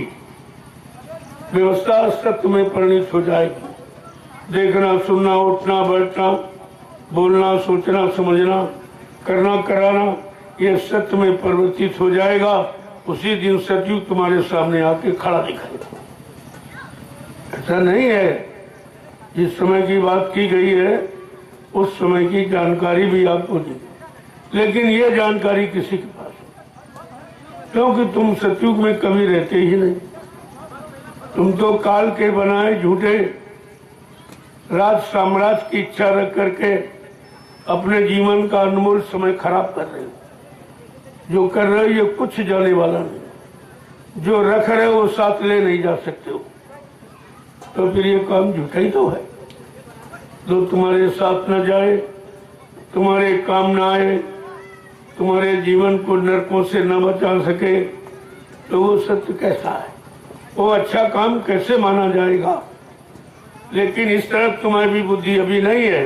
व्यवस्था सत्य में परिणित हो जाएगी, देखना सुनना उठना बैठना बोलना सोचना समझना करना कराना ये सत्य में परिवर्तित हो जाएगा, उसी दिन सतयुग तुम्हारे सामने आके खड़ा दिखाएगा। ऐसा नहीं है, जिस समय की बात की गई है उस समय की जानकारी भी आपको दी, लेकिन ये जानकारी किसी के पास नहीं, क्योंकि तुम सतयुग में कभी रहते ही नहीं। तुम तो काल के बनाए झूठे राज साम्राज्य की इच्छा रख करके अपने जीवन का अनमोल समय खराब कर रहे हो। जो कर रहे हो ये कुछ जाने वाला नहीं, जो रख रहे हो वो साथ ले नहीं जा सकते हो, तो फिर ये काम झूठा ही तो है। जो तुम्हारे साथ न जाए, तुम्हारे काम न आए, तुम्हारे जीवन को नरकों से न बचा सके, तो वो सत्य कैसा है? वो अच्छा काम कैसे माना जाएगा? लेकिन इस तरफ तुम्हारी भी बुद्धि अभी नहीं है।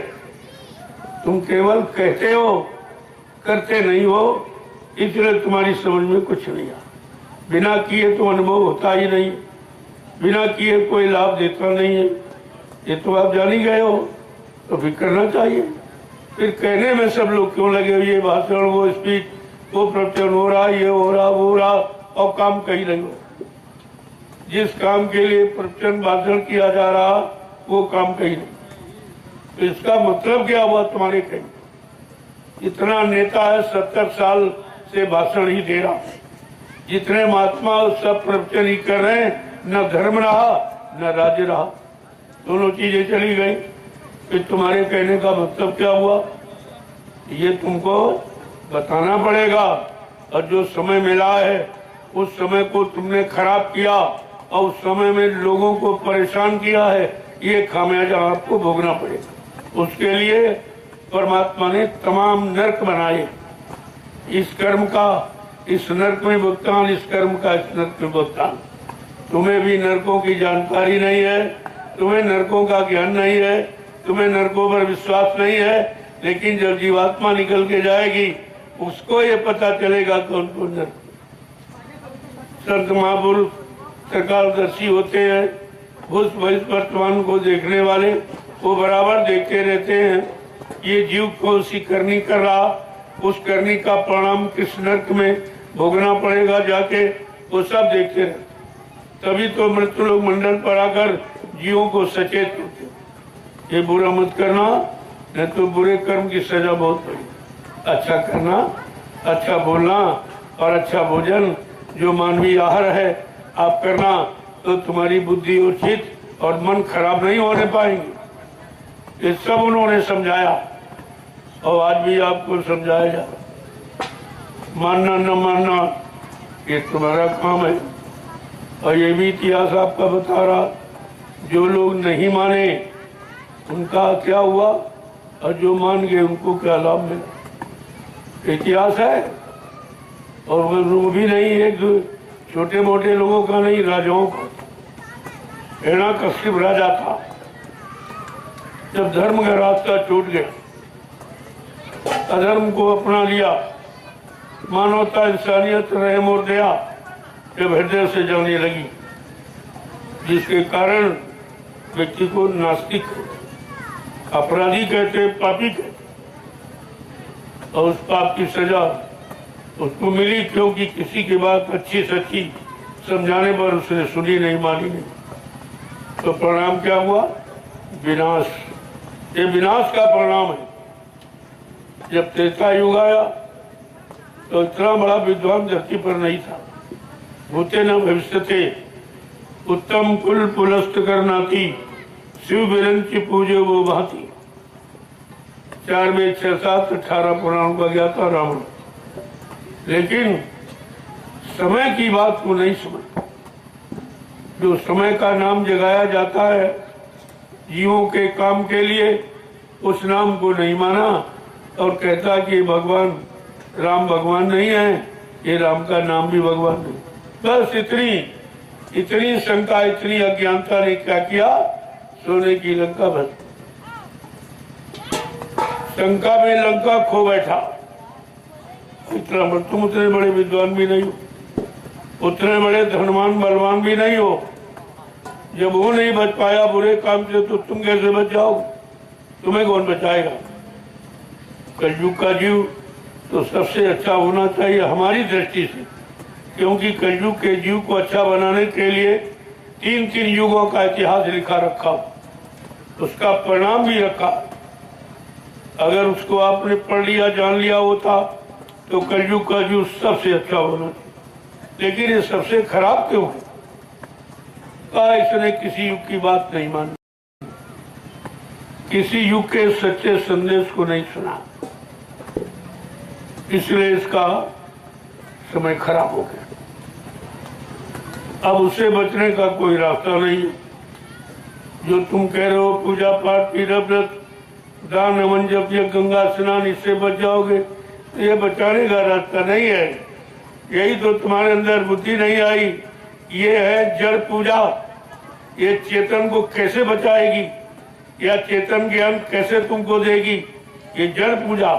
तुम केवल कहते हो, करते नहीं हो, इसलिए तुम्हारी समझ में कुछ नहीं आ। बिना किए तो अनुभव होता ही नहीं, बिना किए कोई लाभ देता नहीं है। ये तो आप जान ही गए हो, तो फिर करना चाहिए। फिर कहने में सब लोग क्यों लगे हो? ये भाषण, वो स्पीच, वो प्रवचन हो रहा, ये हो रहा, वो हो रहा, और काम कहीं नहीं हो। जिस काम के लिए प्रवचन भाषण किया जा रहा वो काम कहीं नहीं, तो इसका मतलब क्या हुआ तुम्हारे कहीं? इतना नेता है 70 साल से भाषण ही दे रहा, जितने महात्मा सब प्रवचन ही कर रहे हैं, न धर्म रहा न राज्य रहा, दोनों चीजें चली गई। फिर तुम्हारे कहने का मतलब क्या हुआ, ये तुमको बताना पड़ेगा। और जो समय मिला है उस समय को तुमने खराब किया और उस समय में लोगों को परेशान किया है, ये खामियाजा आपको भोगना पड़ेगा। उसके लिए परमात्मा ने तमाम नरक बनाए, इस कर्म का इस नरक में भुगतान, इस कर्म का इस नरक में भुगतान। तुम्हें भी नरकों की जानकारी नहीं है, तुम्हें नरकों का ज्ञान नहीं है, तुम्हें नरकों पर विश्वास नहीं है, लेकिन जब जीवात्मा निकल के जाएगी उसको ये पता चलेगा कौन कौन नरक। संत महापुरुष त्रिकालदर्शी होते हैं, उस भविष्य वर्तमान को देखने वाले, वो बराबर देखते रहते हैं ये जीव कौन सी करनी कर रहा, उस करनी का परिणाम किस नरक में भोगना पड़ेगा जाके, वो सब देखते रहते। तभी तो मृत्यु लोक मंडल पर आकर जीवों को सचेत करते, ये बुरा मत करना, नहीं तो बुरे कर्म की सजा बहुत बड़ी। अच्छा करना, अच्छा बोलना और अच्छा भोजन, जो मानवीय आहार है आप करना, तो तुम्हारी बुद्धि और चित्त और मन खराब नहीं होने पाएंगे। ये सब उन्होंने समझाया और आज भी आपको समझाया जा रहा। मानना न मानना ये तुम्हारा काम है। और ये भी इतिहास आपका बता रहा, जो लोग नहीं माने उनका क्या हुआ और जो मान गए उनको क्या लाभ मिला, इतिहास है। और वो भी नहीं एक छोटे मोटे लोगों का नहीं, राजाओं का। हिरण्यकशिप राजा था, जब धर्म का रास्ता छूट गया, अधर्म को अपना लिया, मानवता इंसानियत रहम और दया जब हृदय से जलने लगी, जिसके कारण व्यक्ति को नास्तिक अपराधी कहते, पापी कहते, और उस पाप की सजा उसको मिली, क्योंकि किसी की बात अच्छी सच्ची समझाने पर उसने सुनी नहीं, मानी नहीं। तो परिणाम क्या हुआ, विनाश। ये विनाश का परिणाम है। जब त्रेता युग आया तो इतना बड़ा विद्वान धरती पर नहीं था। भूते न भविष्य थे, उत्तम कुल पुलस्त करना थी, शिव बिरंची पूजे वो भांति। 4 में 6 7 18 पुराणों का ज्ञाता रावण, लेकिन समय की बात को नहीं समझ। जो समय का नाम जगाया जाता है जीवों के काम के लिए, उस नाम को नहीं माना और कहता कि भगवान राम भगवान नहीं है, ये राम का नाम भी भगवान नहीं। बस इतनी शंका, इतनी अज्ञानता ने क्या किया, सोने की लंका भर, शंका में लंका खो बैठा। इतना तुम उतने बड़े विद्वान भी नहीं हो, उतने बड़े धनवान बलवान भी नहीं हो। जब वो नहीं बच पाया बुरे काम से, तो तुम कैसे बच जाओगे, तुम्हें कौन बचाएगा। कलयुग का जीव तो सबसे अच्छा होना चाहिए हमारी दृष्टि से, क्योंकि कलयुग के जीव को अच्छा बनाने के लिए 3 युगों का इतिहास लिखा रखा, उसका परिणाम भी रखा। अगर उसको आपने पढ़ लिया, जान लिया होता, तो कलयुग का जीव सबसे अच्छा होना। लेकिन ये सबसे खराब क्यों है, इसने किसी युग की बात नहीं मानी, किसी युग के सच्चे संदेश को नहीं सुना, इसलिए इसका समय खराब हो गया। अब उससे बचने का कोई रास्ता नहीं है। जो तुम कह रहे हो पूजा पाठ तीर्थ व्रत दान हवन जप या गंगा स्नान, इससे बच जाओगे, तो ये बचाने का रास्ता नहीं है। यही तो तुम्हारे अंदर बुद्धि नहीं आई। ये है जड़ पूजा, ये चेतन को कैसे बचाएगी या चेतन ज्ञान कैसे तुमको देगी, ये जड़ पूजा।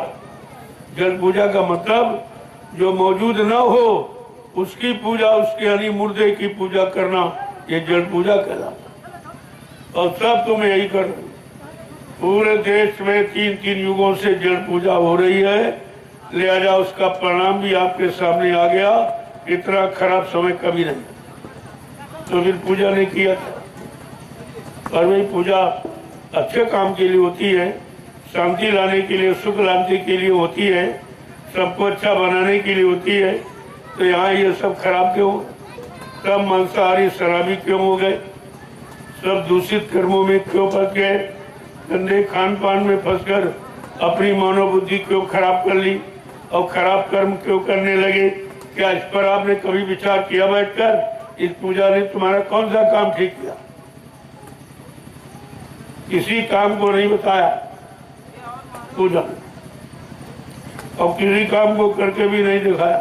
जड़ पूजा का मतलब जो मौजूद न हो उसकी पूजा, उसके यानी मुर्दे की पूजा करना, ये जड़ पूजा कहलाता। और सब तुम यही कर रहे हो। पूरे देश में 3 युगों से जड़ पूजा हो रही है, लिहाजा उसका परिणाम भी आपके सामने आ गया। इतना खराब समय कभी नहीं, तो फिर पूजा नहीं किया था। और वही पूजा अच्छे काम के लिए होती है, शांति लाने के लिए, सुख लाने के लिए होती है, सबको अच्छा बनाने के लिए होती है। तो यहाँ ये सब खराब क्यों, सब मांसाहारी शराबी क्यों हो गए, सब दूषित कर्मों में क्यों फंस गए, गंदे खान पान में फंसकर अपनी मनोबुद्धि क्यों खराब कर ली और खराब कर्म क्यों करने लगे? क्या इस पर आपने कभी विचार किया बैठकर? इस पूजा ने तुम्हारा कौन सा काम ठीक किया? किसी काम को नहीं बताया पूजा, और किसी काम को करके भी नहीं दिखाया।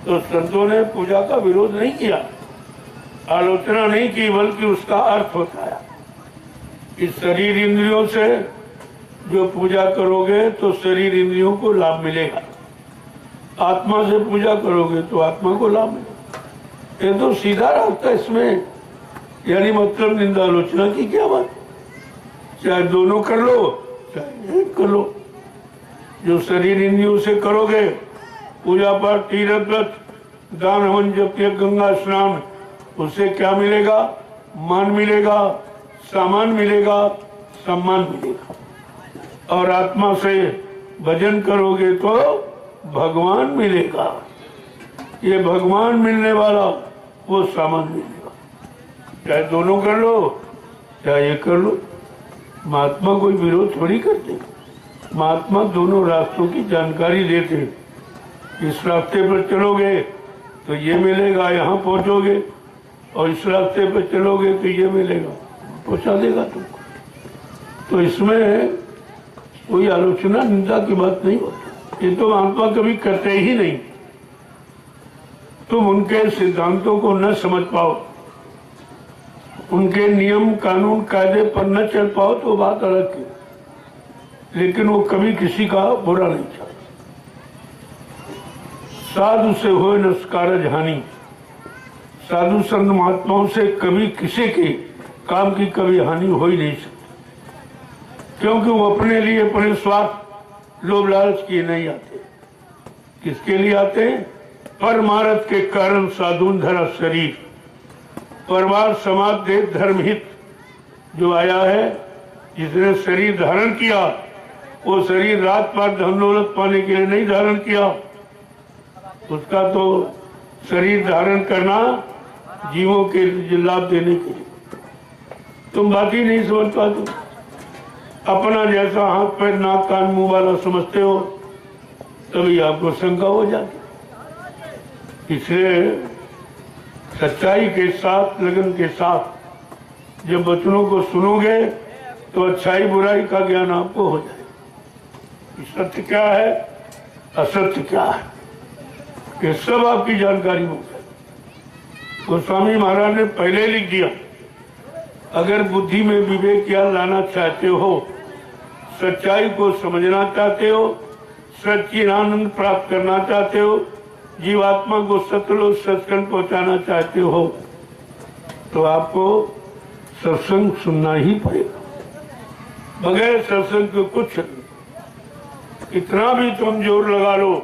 तो संतों ने पूजा का विरोध नहीं किया, आलोचना नहीं की, बल्कि उसका अर्थ बताया। इस शरीर इंद्रियों से जो पूजा करोगे तो शरीर इंद्रियों को लाभ मिलेगा, आत्मा से पूजा करोगे तो आत्मा को लाभ मिलेगा। ये तो सीधा रास्ता इसमें, यानी मतलब निंदा आलोचना की क्या बात? चाहे दोनों कर लो चाहे एक कर लो। जो शरीर इंद्रियों से करोगे, पूजा पाठ, तीर्थ व्रत, दान हवन, जप, गंगा स्नान, उससे क्या मिलेगा? मान मिलेगा, सामान मिलेगा, सम्मान मिलेगा। और आत्मा से भजन करोगे तो भगवान मिलेगा। ये भगवान मिलने वाला वो सामान मिलेगा। चाहे दोनों कर लो चाहे एक कर लो। महात्मा कोई विरोध थोड़ी करते, महात्मा दोनों रास्तों की जानकारी देते। इस रास्ते पर चलोगे तो ये मिलेगा, यहाँ पहुँचोगे, और इस रास्ते पर चलोगे तो ये मिलेगा, पहुँचा देगा तुमको। तो इसमें कोई आलोचना निंदा की बात नहीं होती। ये तो महात्मा कभी करते ही नहीं। तुम उनके सिद्धांतों को न समझ पाओ, उनके नियम कानून कायदे पर न चल पाओ तो बात अलग है, लेकिन वो कभी किसी का बुरा नहीं चाहते। साधु से हो नस्कारज हानि, साधु संत महात्माओं से कभी किसी के काम की कभी हानि हो ही नहीं सकती, क्योंकि वो अपने लिए अपने स्वार्थ लोभ लालच किए नहीं आते। किसके लिए आते हैं? परमार्थ के कारण साधुन धरा शरीर, परिवार समाज देश धर्म हित जो आया है, जिसने शरीर धारण किया, वो शरीर रात पार धन दौलत पाने के लिए नहीं धारण किया। उसका तो शरीर धारण करना जीवों के लाभ देने के लिए। तुम बात ही नहीं समझ पाते। अपना जैसा हाथ पैर नाक कान मुंह वाला समझते हो, तभी आपको शंका हो जाती। इसलिए सच्चाई के साथ, लगन के साथ जब वचनों को सुनोगे तो अच्छाई बुराई का ज्ञान आपको हो जाए। सत्य क्या है, असत्य क्या है, ये सब आपकी जानकारी हो जाए। गोस्वामी महाराज ने पहले लिख दिया, अगर बुद्धि में विवेक क्या लाना चाहते हो, सच्चाई को समझना चाहते हो, सच्चिदानंद प्राप्त करना चाहते हो, जीवात्मा को सतलोक सचखंड पहुंचाना चाहते हो, तो आपको सत्संग सुनना ही पड़ेगा। बगैर सत्संग के कुछ नहीं। कितना भी तुम जोर लगा लो,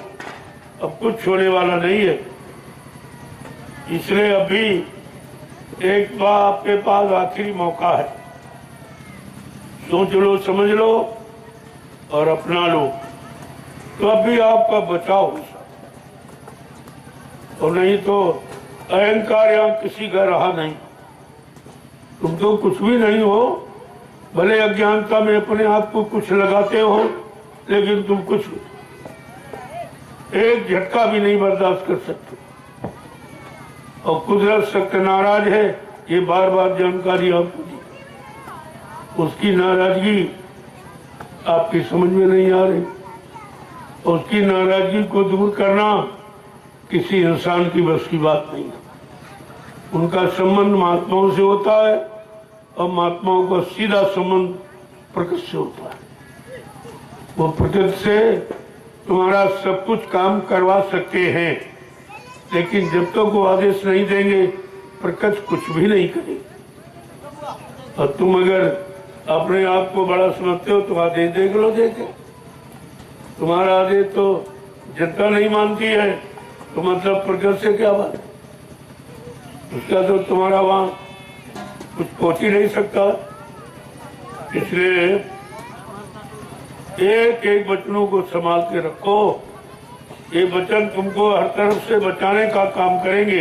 अब कुछ होने वाला नहीं है। इसलिए अभी एक बार आपके पास आखिरी मौका है, सोच लो, समझ लो और अपना लो, तो अभी आपका बचाव हो सकता। और नहीं तो अहंकार यहाँ किसी का रहा नहीं। तुम तो कुछ भी नहीं हो, भले अज्ञानता में अपने आप को कुछ लगाते हो, लेकिन तुम कुछ एक झटका भी नहीं बर्दाश्त कर सकते। और कुदरत सख्त नाराज है, ये बार बार जानकारी आपको दी। उसकी नाराजगी आपकी समझ में नहीं आ रही। उसकी नाराजगी को दूर करना किसी इंसान की बस की बात नहीं है। उनका संबंध महात्माओं से होता है, और महात्माओं का सीधा संबंध प्रकृति से होता है। वो प्रकृति से तुम्हारा सब कुछ काम करवा सकते हैं, लेकिन जब तक वो आदेश नहीं देंगे, प्रकृति कुछ भी नहीं करेगी। और तुम अगर अपने आप को बड़ा समझते हो तो आदेश देख लो, देखे। तुम्हारा आदेश तो जनता नहीं मानती है, तो मतलब प्रकृति से क्या बात? उसका तो तुम्हारा वहां कुछ पहुंच ही नहीं सकता। इसलिए एक एक वचनों को संभाल के रखो। ये वचन तुमको हर तरफ से बचाने का काम करेंगे।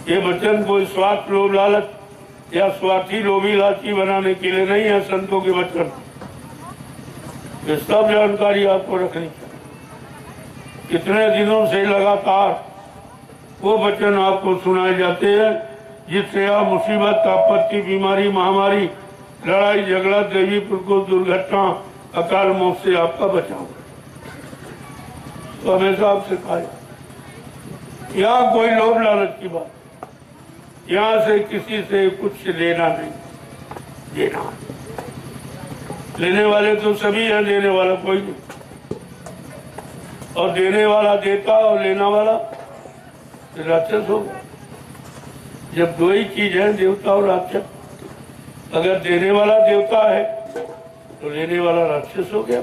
ये वचन कोई स्वार्थ लोभ लालच या स्वार्थी लोभी लालची बनाने के लिए नहीं है संतों के वचन। ये सब जानकारी आपको रखनी चाहिए। कितने दिनों से लगातार वो वचन आपको सुनाए जाते हैं जिससे आप मुसीबत, आपत्ति, बीमारी, महामारी, लड़ाई झगड़ा, दैवी प्रकोप, दुर्घटना, अकाल मौत से आपका बचाव। तो हमेशा आपसे कहा यहाँ कोई लोभ लालच की बात, यहाँ से किसी से कुछ लेना नहीं देना। लेने वाले तो सभी हैं, देने वाला कोई नहीं। और देने वाला देता और लेना वाला राक्षस होगा। जब दो ही चीज है, देवता और राक्षस। अगर देने वाला देवता है तो लेने वाला राक्षस हो गया,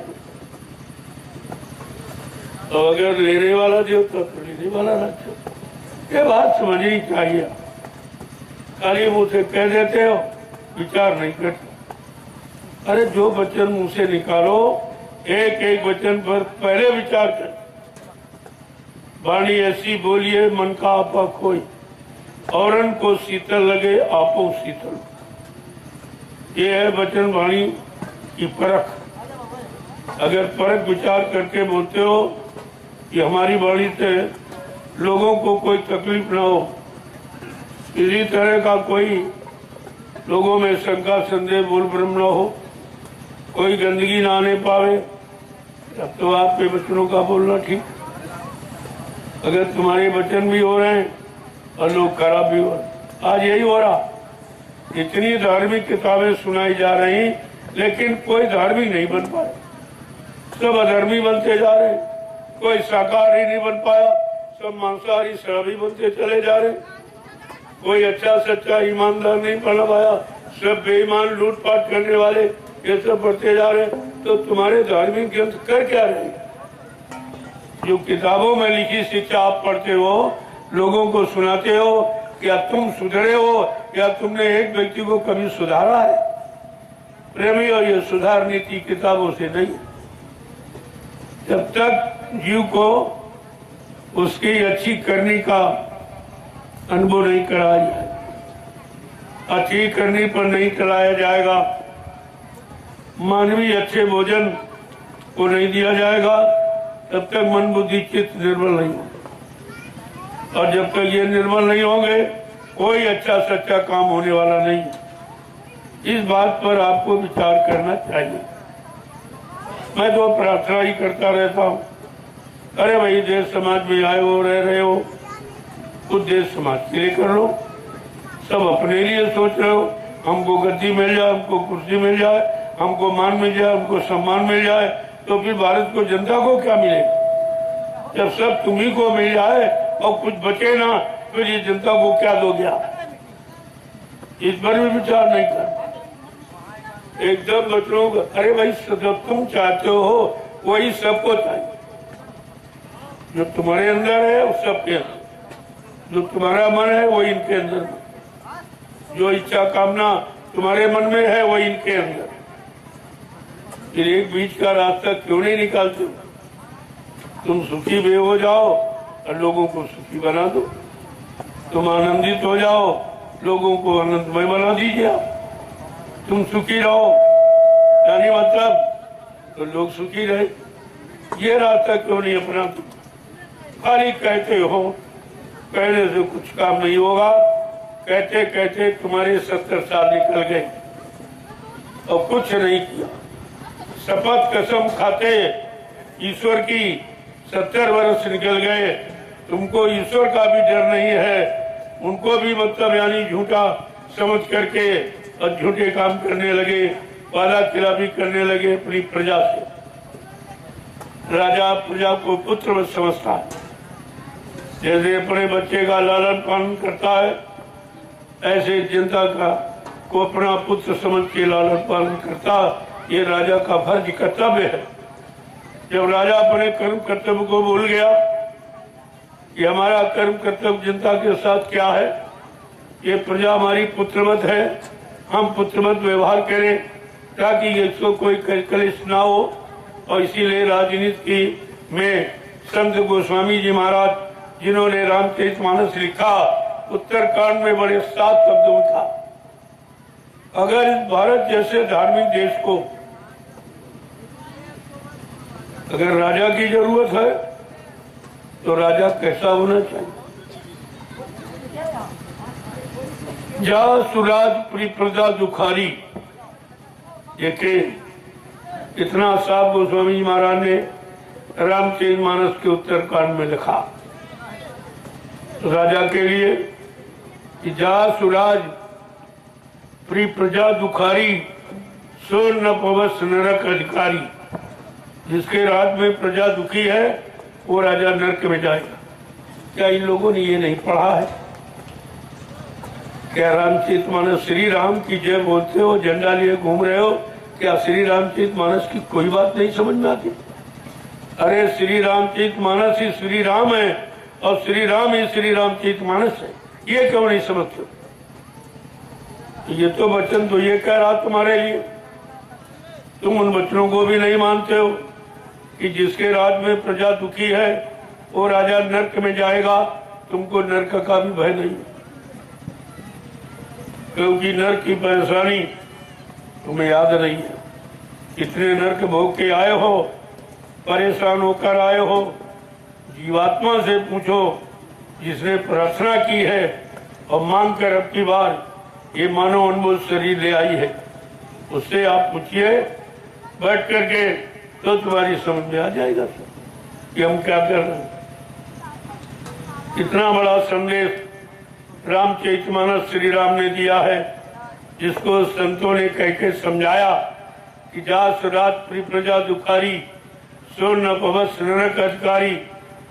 और अगर लेने वाला देवता तो लेने वाला राक्षस। ये बात समझनी चाहिए। खाली मुंह से कह देते हो, विचार नहीं करते। अरे जो वचन मुंह से निकालो, एक एक वचन पर पहले विचार कर। वाणी ऐसी बोलिए मन का आपा खोई, औरन को शीतल लगे आपो शीतल। ये है वचन वाणी की परख। अगर परख विचार करके बोलते हो कि हमारी वाणी से लोगों को कोई तकलीफ ना हो, किसी तरह का कोई लोगों में शंका संदेह बोल भ्रम न हो, कोई गंदगी ना आने पावे, तब तो आपके वचनों का बोलना ठीक। अगर तुम्हारे वचन भी हो रहे हैं और लोग खराब भी हो रहे, आज यही हो रहा। इतनी धार्मिक किताबें सुनाई जा रही लेकिन कोई धार्मिक नहीं बन पाया, सब अधर्मी बनते जा रहे। कोई शाकाहारी नहीं बन पाया, सब मांसाहारी शराबी बनते चले जा रहे। कोई अच्छा सच्चा ईमानदार नहीं बना पाया, सब बेईमान लूटपाट करने वाले ये सब बढ़ते जा रहे। तो तुम्हारे धार्मिक ग्रंथ कर क्या रहे? जो किताबों में लिखी शिक्षा आप पढ़ते हो, लोगों को सुनाते हो, क्या तुम सुधरे हो या तुमने एक व्यक्ति को कभी सुधारा है? प्रेमी, और ये सुधार नीति किताबों से नहीं। जब तक जीव को उसकी अच्छी करने का अनुभव नहीं कराया जाए, अच्छी करने पर नहीं चलाया जाएगा, मानवीय अच्छे भोजन को नहीं दिया जाएगा, तब तक मन बुद्धि चित्त निर्मल नहीं होगा। और जब तक ये निर्मल नहीं होंगे, कोई अच्छा सच्चा काम होने वाला नहीं। इस बात पर आपको विचार करना चाहिए। मैं तो प्रार्थना ही करता रहता हूँ। अरे भाई, देश समाज में आए हो, रह रहे हो, कुछ देश समाज के लिए कर लो। सब अपने लिए सोच रहे हो, हमको गद्दी मिल जाए, हमको कुर्सी मिल जाए, हमको मान मिल जाए, हमको सम्मान मिल जाए, तो फिर भारत को, जनता को क्या मिलेगा? जब सब तुम्ही को मिल जाए और कुछ बचे ना, फिर ये जनता को क्या दोगे आप? इस पर भी विचार नहीं कर एकदम बच्चों को। अरे भाई, जब तुम चाहते हो वही सबको चाहिए। जो तुम्हारे अंदर है वो सबके अंदर, जो तुम्हारा मन है वो इनके अंदर, जो इच्छा कामना तुम्हारे मन में है वो इनके अंदर। फिर एक बीच का रास्ता क्यों नहीं निकालते? तुम सुखी भी हो जाओ और लोगों को सुखी बना दो। तुम आनंदित हो जाओ, लोगों को आनंदमय बना दीजिए आप। तुम सुखी रहो, यानी मतलब तो लोग सुखी रहे। ये रास्ता क्यों नहीं अपना? खाली कहते हो, कहने से कुछ काम नहीं होगा। कहते कहते तुम्हारे 70 साल निकल गए और कुछ नहीं किया। शपथ कसम खाते ईश्वर की 70 वर्ष निकल गए। तुमको ईश्वर का भी डर नहीं है, उनको भी मतलब यानी झूठा समझ करके और झूठे काम करने लगे, वादा खिलाफी करने लगे अपनी प्रजा से। राजा प्रजा को पुत्र समझता है, जैसे अपने बच्चे का लालन पालन करता है, ऐसे जनता का को अपना पुत्र समझ के लालन पालन करता। ये राजा का फर्ज कर्तव्य है। जब राजा अपने कर्म कर्तव्य को भूल गया कि हमारा कर्म कर्तव्य जनता के साथ क्या है, ये प्रजा हमारी पुत्रवत है, हम पुत्रवत व्यवहार करें ताकि इसको कोई कलेश ना हो। और इसीलिए राजनीति में संत गोस्वामी जी महाराज, जिन्होंने रामचरितमानस लिखा, उत्तरकांड में बड़े 7 शब्दों में था अगर इस भारत जैसे धार्मिक देश को अगर राजा की जरूरत है तो राजा कैसा होना चाहिए? जा सुराज प्री प्रजा दुखारी, देखे इतना साफ गोस्वामी जी महाराज ने रामचरितमानस के उत्तरकांड में लिखा राजा के लिए कि जा सुराज प्री प्रजा दुखारी, सो न पवस नरक अधिकारी। जिसके राज में प्रजा दुखी है वो राजा नरक में जाएगा। क्या इन लोगों ने ये नहीं पढ़ा है? क्या रामचरितमानस श्री राम की जय बोलते हो, झंडा लिए घूम रहे हो, क्या श्री रामचरितमानस की कोई बात नहीं समझ में आती? अरे श्री रामचरितमानस ही श्री राम है और श्री राम ही श्री रामचरितमानस है। ये क्यों नहीं समझते? ये तो वचन तो ये कह रहा तुम्हारे लिए, तुम उन वचनों को भी नहीं मानते हो कि जिसके राज में प्रजा दुखी है वो राजा नरक में जाएगा। तुमको नरक का भी भय नहीं, क्योंकि नरक की परेशानी तुम्हें याद नहीं है। कितने नरक भोग के आए हो, परेशान होकर आए हो। जीवात्मा से पूछो जिसने प्रार्थना की है और मांग कर अब की बार ये मानव अनमोल शरीर ले आई है, उससे आप पूछिए बैठ करके, तो तुम्हारी समझ में आ जाएगा कि हम क्या कर रहे हैं। इतना बड़ा संदेश रामचरितमानस श्री राम ने दिया है, जिसको संतों ने कह के समझाया कि जा सुराज प्री प्रजा दुखारी, सो न पवस नरक अधिकारी।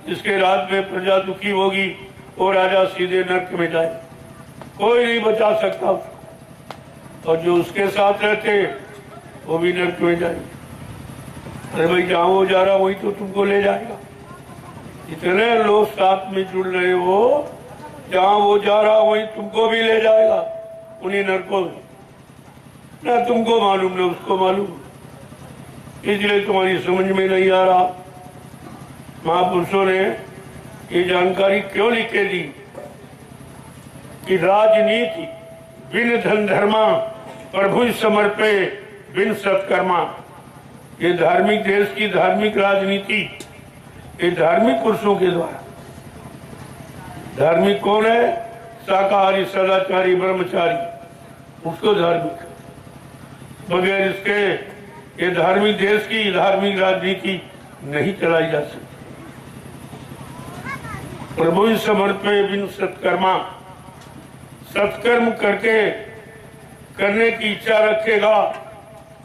जिसके राज में प्रजा दुखी होगी वो राजा सीधे नरक में जाए, कोई नहीं बचा सकता उसको। और जो उसके साथ रहते वो भी नरक में जाएंगे। अरे भाई जहाँ वो जा रहा वही तो तुमको ले जाएगा। इतने लोग साथ में जुड़ रहे हो, जहाँ वो जा रहा वही तुमको भी ले जाएगा, उन्हीं नरकों में। ना तुमको मालूम ना उसको मालूम, इसलिए तुम्हारी समझ में नहीं आ रहा। महापुरुषों ने ये जानकारी क्यों लिख के दी कि राजनीति बिन धन धर्मा, प्रभु समर्पे बिन सत्कर्मा। ये धार्मिक देश की धार्मिक राजनीति ये धार्मिक पुरुषों के द्वारा। धार्मिक कौन है? शाकाहारी, सदाचारी, ब्रह्मचारी, उसको धार्मिक। बगैर इसके ये धार्मिक देश की धार्मिक राजनीति नहीं चलाई जा सकती। प्रभु समर्पे बिन सत्कर्मा, सत्कर्म करने की इच्छा रखेगा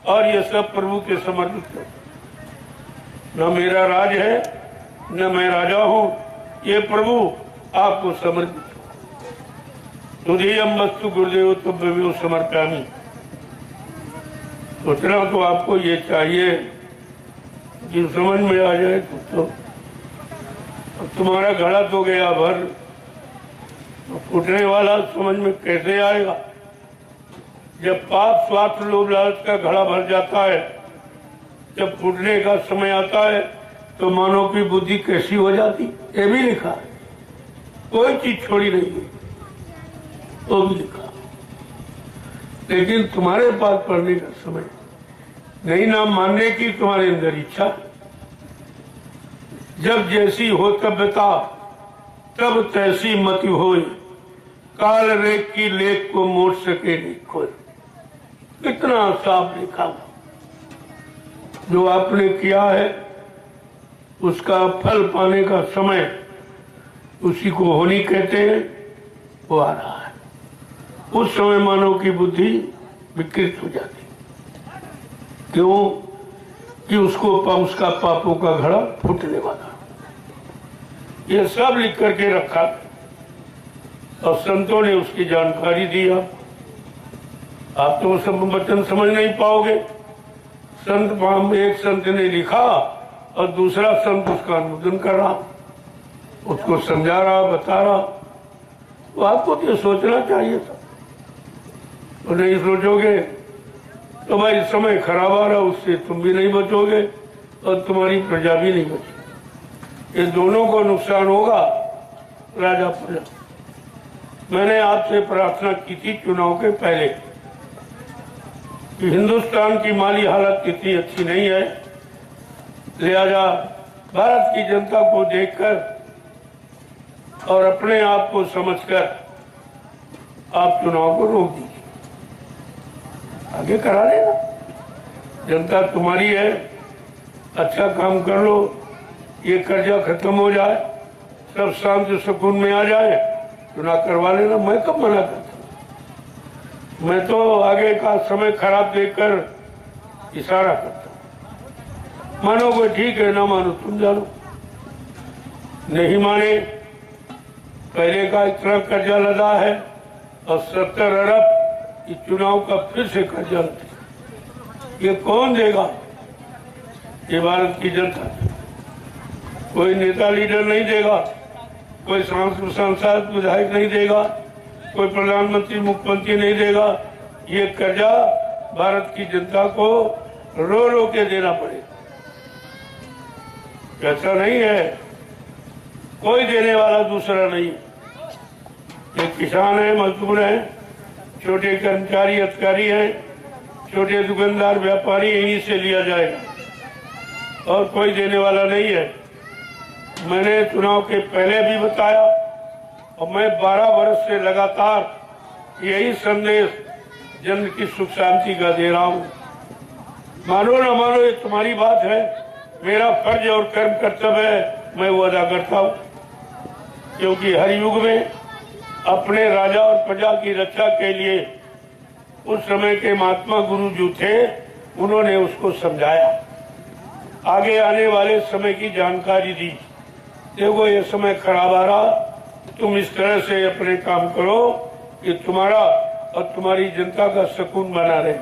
और ये सब प्रभु के समर्पित है। न मेरा राज है न मैं राजा हूँ, ये प्रभु आपको समर्पित। तुझेयम वस्तु गुरुदेव तुभ्यमेव समर्पयामि। सोचना तो आपको ये चाहिए कि समझ में आ जाए तो तुम्हारा घड़ा तो गया भर, तो फूटने वाला समझ में कैसे आएगा? जब पाप स्वार्थ लोभ लालच का घड़ा भर जाता है, जब फूटने का समय आता है तो मानव की बुद्धि कैसी हो जाती, ये भी लिखा है। कोई चीज छोड़ी नहीं है, वो भी लिखा। लेकिन तुम्हारे पास पढ़ने का समय नहीं, ना मानने की तुम्हारे अंदर इच्छा। जब जैसी हो तब्यता तब तैसी मति होए, काल रेख की लेख को मोड़ सके नहीं खोए। कितना साफ लिखा। जो आपने किया है उसका फल पाने का समय उसी को होनी कहते हैं, वो आ रहा है। उस समय मानव की बुद्धि विकृत हो जाती। क्यों? कि उसका पापों का घड़ा फूटने वाला। ये सब लिख करके रखा और संतों ने उसकी जानकारी दी। आप तो सब वचन समझ नहीं पाओगे। एक संत ने लिखा और दूसरा संत उसका अनुमोदन कर रहा, उसको समझा रहा, बता रहा। तो आपको तो सोचना चाहिए था। तो नहीं सोचोगे तो भाई समय खराब आ रहा, उससे तुम भी नहीं बचोगे और तुम्हारी प्रजा भी नहीं बचेगी। ये दोनों को नुकसान होगा, राजा प्रजा। मैंने आपसे प्रार्थना की थी चुनाव के पहले कि हिंदुस्तान की माली हालत इतनी अच्छी नहीं है, लिहाजा भारत की जनता को देखकर और अपने आप को समझकर आप चुनाव को रोक दीजिए, आगे करा लेना। जनता तुम्हारी है, अच्छा काम कर लो, ये कर्जा खत्म हो जाए, सब शांति सुकून में आ जाए, चुनाव करवा लेना। मैं कब मना करता हूँ? मैं तो आगे का समय खराब देखकर इशारा करता हूँ। मानो कोई ठीक है, ना मानो तुम जानो। नहीं माने, पहले का इतना कर्जा लदा है और 70 अरब इस चुनाव का फिर से कर्जा लदा, ये कौन देगा? ये भारत की जनता। कोई नेता लीडर नहीं देगा, कोई सांसद विधायक नहीं देगा, कोई प्रधानमंत्री मुख्यमंत्री नहीं देगा। ये कर्जा भारत की जनता को रो रो के देना पड़ेगा। ऐसा नहीं है, कोई देने वाला दूसरा नहीं। ये किसान है, मजदूर है, छोटे कर्मचारी अधिकारी हैं, छोटे दुकानदार व्यापारी, यहीं से लिया जाएगा और कोई देने वाला नहीं है। मैंने चुनाव के पहले भी बताया और मैं 12 वर्ष से लगातार यही संदेश जन की सुख शांति का दे रहा हूँ। मानो न मानो, ये तुम्हारी बात है, मेरा फर्ज और कर्म कर्तव्य है, मैं वो अदा करता हूँ। क्योंकि हर युग में अपने राजा और प्रजा की रक्षा के लिए उस समय के महात्मा गुरु जो थे, उन्होंने उसको समझाया, आगे आने वाले समय की जानकारी दी। देखो ये समय खराब आ रहा, तुम इस तरह से अपने काम करो कि तुम्हारा और तुम्हारी जनता का सुकून बना रहे।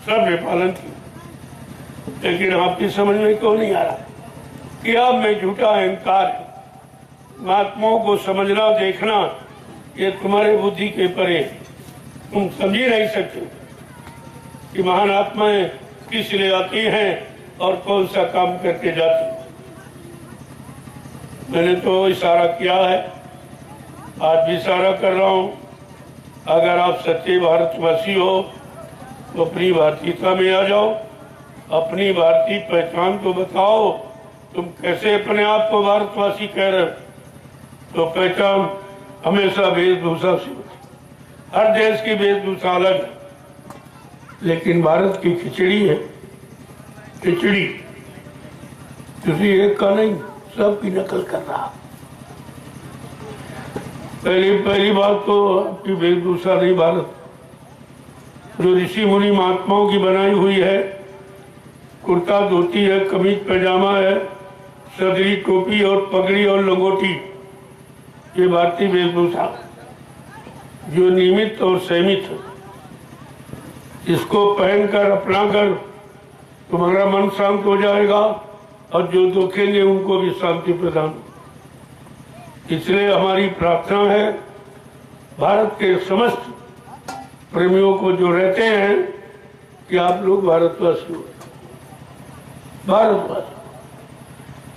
सबने पालन किया, लेकिन आपकी समझ में क्यों नहीं आ रहा कि आप में झूठा अहंकार है। महात्माओं को समझना, देखना, ये तुम्हारे बुद्धि के परे। तुम समझ ही नहीं सकते कि महान आत्माएं किस लिए आती हैं और कौन सा काम करके जाती हैं। मैंने तो इशारा किया है, आज भी इशारा कर रहा हूँ। अगर आप सच्चे भारतवासी हो तो अपनी भारतीयता में आ जाओ, अपनी भारतीय पहचान तो बताओ। तुम कैसे अपने आप को भारतवासी कह रहे हो? तो पहचान हमेशा वेशभूषा से होती, हर देश की वेशभूषा अलग है, लेकिन भारत की खिचड़ी है। खिचड़ी किसी एक का नहीं, सबकी नकल कर रहा। पहली बात तो आपकी वेशभूषा नहीं, भारत जो ऋषि मुनि महात्माओं की बनाई हुई है, कुर्ता धोती है, कमीज पैजामा है, सदरी टोपी और पगड़ी और लंगोटी, ये भारतीय वेशभूषा जो नियमित और संयमित है। इसको पहनकर अपनाकर तुम्हारा मन शांत हो जाएगा और जो दुखेंगे उनको भी शांति प्रदान। इसलिए हमारी प्रार्थना है भारत के समस्त प्रेमियों को जो रहते हैं कि आप लोग भारतवासी हो। भारतवासी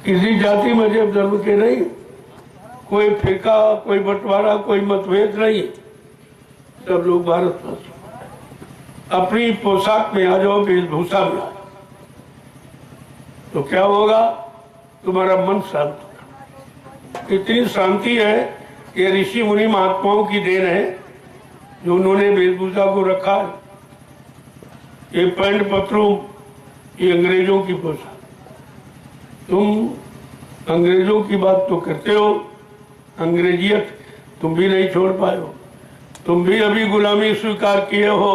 किसी जाति मजहब धर्म के नहीं, कोई फिरका, कोई बंटवारा, कोई मतभेद नहीं, सब लोग भारतवासी। अपनी पोशाक में आ जाओ, वेशभूषा में आ जाओ, तो क्या होगा? तुम्हारा मन शांत होगा। इतनी शांति है, ये ऋषि मुनि महात्माओं की देन है जो उन्होंने वेशभूषा को रखा है। ये पैंट पत्रों, ये अंग्रेजों की पोशाक। तुम अंग्रेजों की बात तो करते हो, अंग्रेजियत तुम भी नहीं छोड़ पाए हो। तुम भी अभी गुलामी स्वीकार किए हो,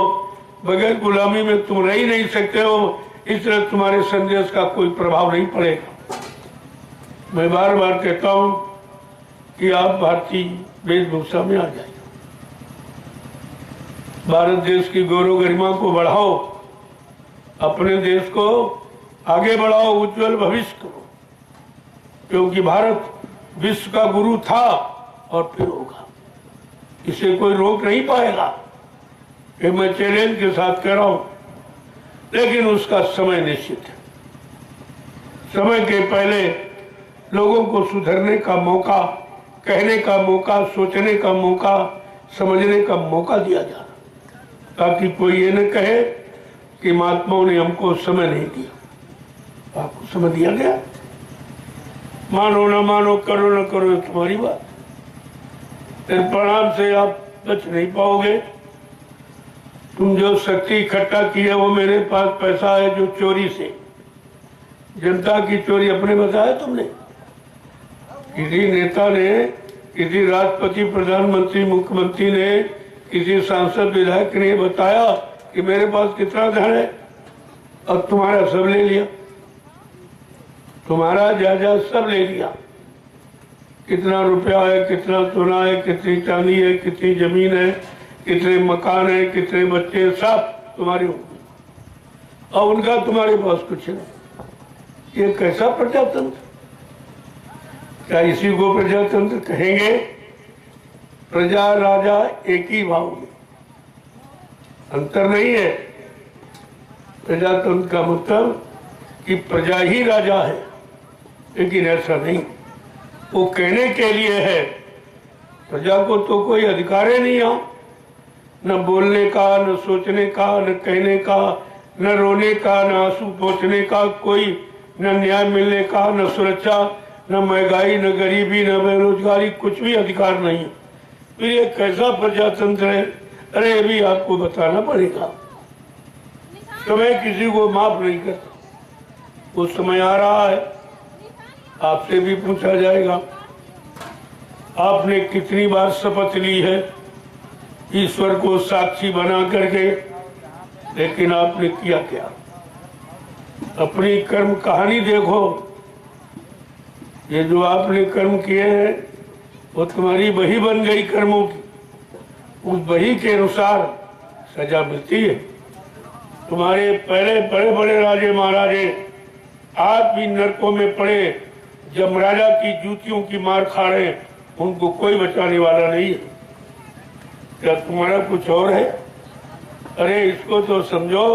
बगैर गुलामी में तुम रह ही नहीं सकते हो, इसलिए तुम्हारे संदेश का कोई प्रभाव नहीं पड़ेगा। मैं बार बार कहता हूं कि आप भारतीय वेशभूषा में आ जाइए, भारत देश की गौरव गरिमा को बढ़ाओ, अपने देश को आगे बढ़ाओ, उज्जवल भविष्य करो, क्योंकि भारत विश्व का गुरु था और फिर होगा, इसे कोई रोक नहीं पाएगा। ये मैं चैलेंज के साथ कह रहा हूं, लेकिन उसका समय निश्चित है। समय के पहले लोगों को सुधरने का मौका, कहने का मौका, सोचने का मौका, समझने का मौका दिया जा रहा, ताकि कोई ये न कहे कि महात्माओं ने हमको समय नहीं दिया। आपको समय दिया गया? मानो ना मानो, करो ना करो, तुम्हारी बात। फिर परिणाम से आप बच नहीं पाओगे। तुम जो शक्ति इकट्ठा की है वो मेरे पास पैसा है जो चोरी से, जनता की चोरी अपने बताया तुमने? किसी नेता ने, किसी राष्ट्रपति, प्रधानमंत्री, मुख्यमंत्री ने, किसी सांसद, विधायक ने बताया कि मेरे पास कितना धन है? और तुम्हारा सब ले लिया, तुम्हारा जायदाद सब ले लिया। कितना रुपया है, कितना सोना है, कितनी चांदी है, कितनी जमीन है, कितने मकान है, कितने बच्चे, सब तुम्हारे होंगे और उनका तुम्हारे पास कुछ नहीं। ये कैसा प्रजातंत्र? क्या इसी को प्रजातंत्र कहेंगे? प्रजा राजा एक ही भाव में, अंतर नहीं है। प्रजातंत्र का मतलब कि प्रजा ही राजा है, लेकिन ऐसा नहीं। वो कहने के लिए है, प्रजा को तो कोई अधिकार ही नहीं है, न बोलने का, न सोचने का, न कहने का, न रोने का, न आंसू पोंछने का, कोई न न्याय मिलने का, न सुरक्षा, न महंगाई, न गरीबी, न बेरोजगारी, कुछ भी अधिकार नहीं है। फिर ये कैसा प्रजातंत्र है? अरे ये भी आपको बताना पड़ेगा। समय किसी को माफ नहीं करता। वो समय आ रहा है, आपसे भी पूछा जाएगा आपने कितनी बार शपथ ली है ईश्वर को साक्षी बना करके, लेकिन आपने किया क्या? अपनी कर्म कहानी देखो। ये जो आपने कर्म किए हैं वो तुम्हारी बही बन गई कर्मों की। उस बही के अनुसार सजा मिलती है। तुम्हारे पहले बड़े बड़े राजे महाराजे आज भी नरकों में पड़े, जमराजा की जूतियों की मार खा रहे, उनको कोई बचाने वाला नहीं है। क्या तुम्हारा कुछ और है? अरे इसको तो समझो,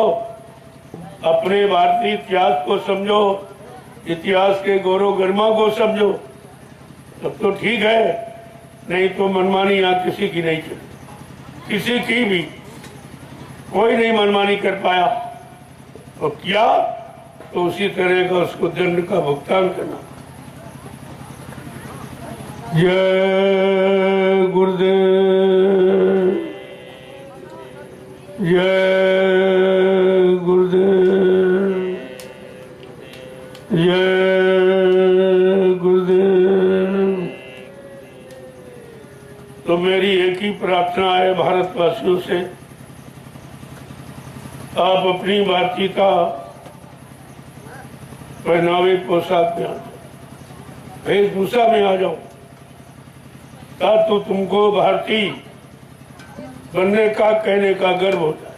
अपने भारतीय इतिहास को समझो, इतिहास के गौरव गरिमा को समझो, तब तो ठीक है। नहीं तो मनमानी यहाँ किसी की नहीं चली, किसी की भी कोई नहीं मनमानी कर पाया। तो किया तो उसी तरह का उसको दंड का भुगतान करना। जय गुरुदेव, जय गुरुदेव, जय गुरुदेव। तो मेरी एक ही प्रार्थना है भारतवासियों से, आप अपनी भारतीयता पहनावे पोशाक में आ जाओ, वेशभूषा में आ जाओ, तो तुमको भारतीय बनने का, कहने का गर्व हो जाए।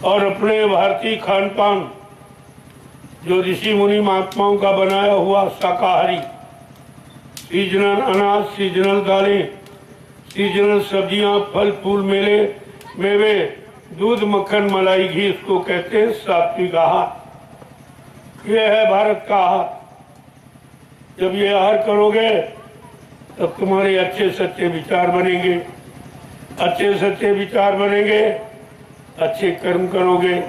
और अपने भारतीय खान पान जो ऋषि मुनि महात्माओं का बनाया हुआ शाकाहारी, सीजनल अनाज, सीजनल दालें, सीजनल सब्जियां, फल फूल, मेवे, दूध, मक्खन, मलाई, घी, इसको कहते हैं सात्विक आहार। यह है भारत का आहार। जब ये आहार करोगे तब तुम्हारे अच्छे सच्चे विचार बनेंगे, अच्छे सच्चे विचार बनेंगे, अच्छे कर्म करोगे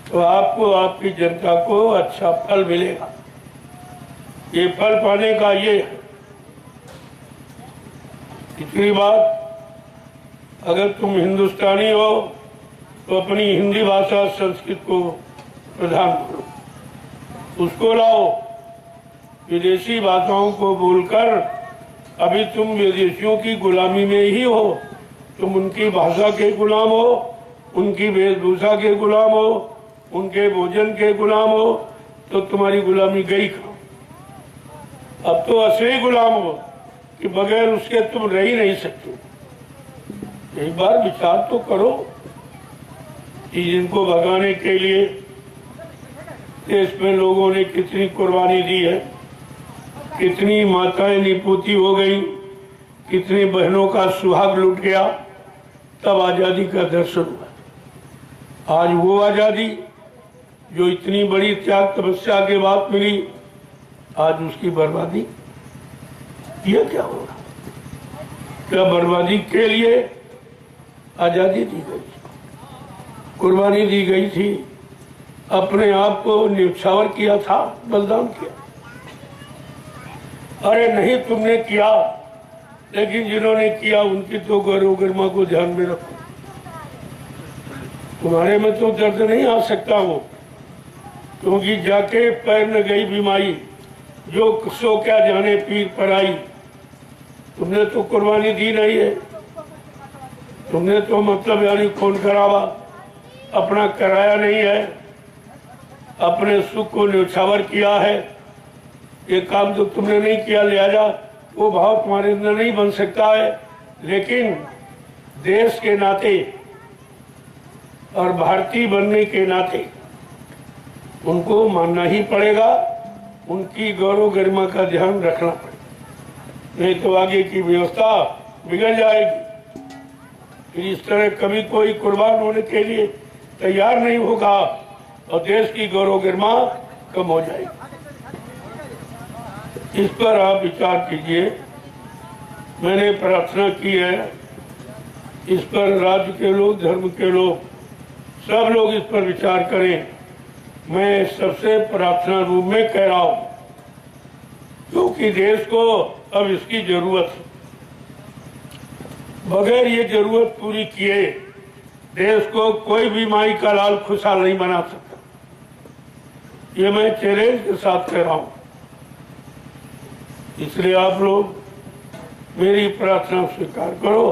तो आपको, आपकी जनता को अच्छा फल मिलेगा। ये फल पाने का ये है। तीसरी बात, अगर तुम हिंदुस्तानी हो तो अपनी हिंदी भाषा संस्कृत को प्रधान करो, उसको लाओ। विदेशी भाषाओं को बोलकर अभी तुम विदेशियों की गुलामी में ही हो। तुम उनकी भाषा के गुलाम हो, उनकी वेशभूषा के गुलाम हो, उनके भोजन के गुलाम हो, तो तुम्हारी गुलामी गई कहाँ? अब तो असली गुलाम हो कि बगैर उसके तुम रह ही नहीं सकते। एक बार विचार तो करो कि जिनको भगाने के लिए देश में लोगों ने कितनी कुर्बानी दी है, कितनी माताएं निपुती हो गई, कितनी बहनों का सुहाग लुट गया, तब आजादी का दर्शन हुआ। आज वो आजादी जो इतनी बड़ी त्याग तपस्या के बाद मिली, आज उसकी बर्बादी। ये क्या होगा? क्या बर्बादी के लिए आजादी दी गई? कुर्बानी दी गई थी, अपने आप को न्यौछावर किया था, बलिदान किया। अरे नहीं तुमने किया, लेकिन जिन्होंने किया उनकी तो गौरव गरिमा को ध्यान में रखो। तुम्हारे में तो दर्द नहीं आ सकता वो, क्योंकि जाके पैर न गई बीमारी, जो सो क्या जाने पीर पर आई। तुमने तो कुर्बानी दी नहीं है, तुमने तो मतलब यानी खून खराबा अपना कराया नहीं है, अपने सुख को न्यौछावर किया है। ये काम तो तुमने नहीं किया, लिहाजा वो भाव तुम्हारे अंदर नहीं बन सकता है। लेकिन देश के नाते और भारतीय बनने के नाते उनको मानना ही पड़ेगा, उनकी गौरव गरिमा का ध्यान रखना पड़ेगा, नहीं तो आगे की व्यवस्था बिगड़ जाएगी। फिर इस तरह कभी कोई कुर्बान होने के लिए तैयार नहीं होगा और देश की गौरव गरिमा कम हो जाएगी। इस पर आप विचार कीजिए। मैंने प्रार्थना की है, इस पर राज्य के लोग, धर्म के लोग, सब लोग इस पर विचार करें। मैं सबसे प्रार्थना रूप में कह रहा हूं, क्योंकि देश को अब इसकी जरूरत है। बगैर ये जरूरत पूरी किए देश को कोई भी माई का लाल खुशहाल नहीं बना सकता। ये मैं चैलेंज के साथ कह रहा हूं। इसलिए आप लोग मेरी प्रार्थना स्वीकार करो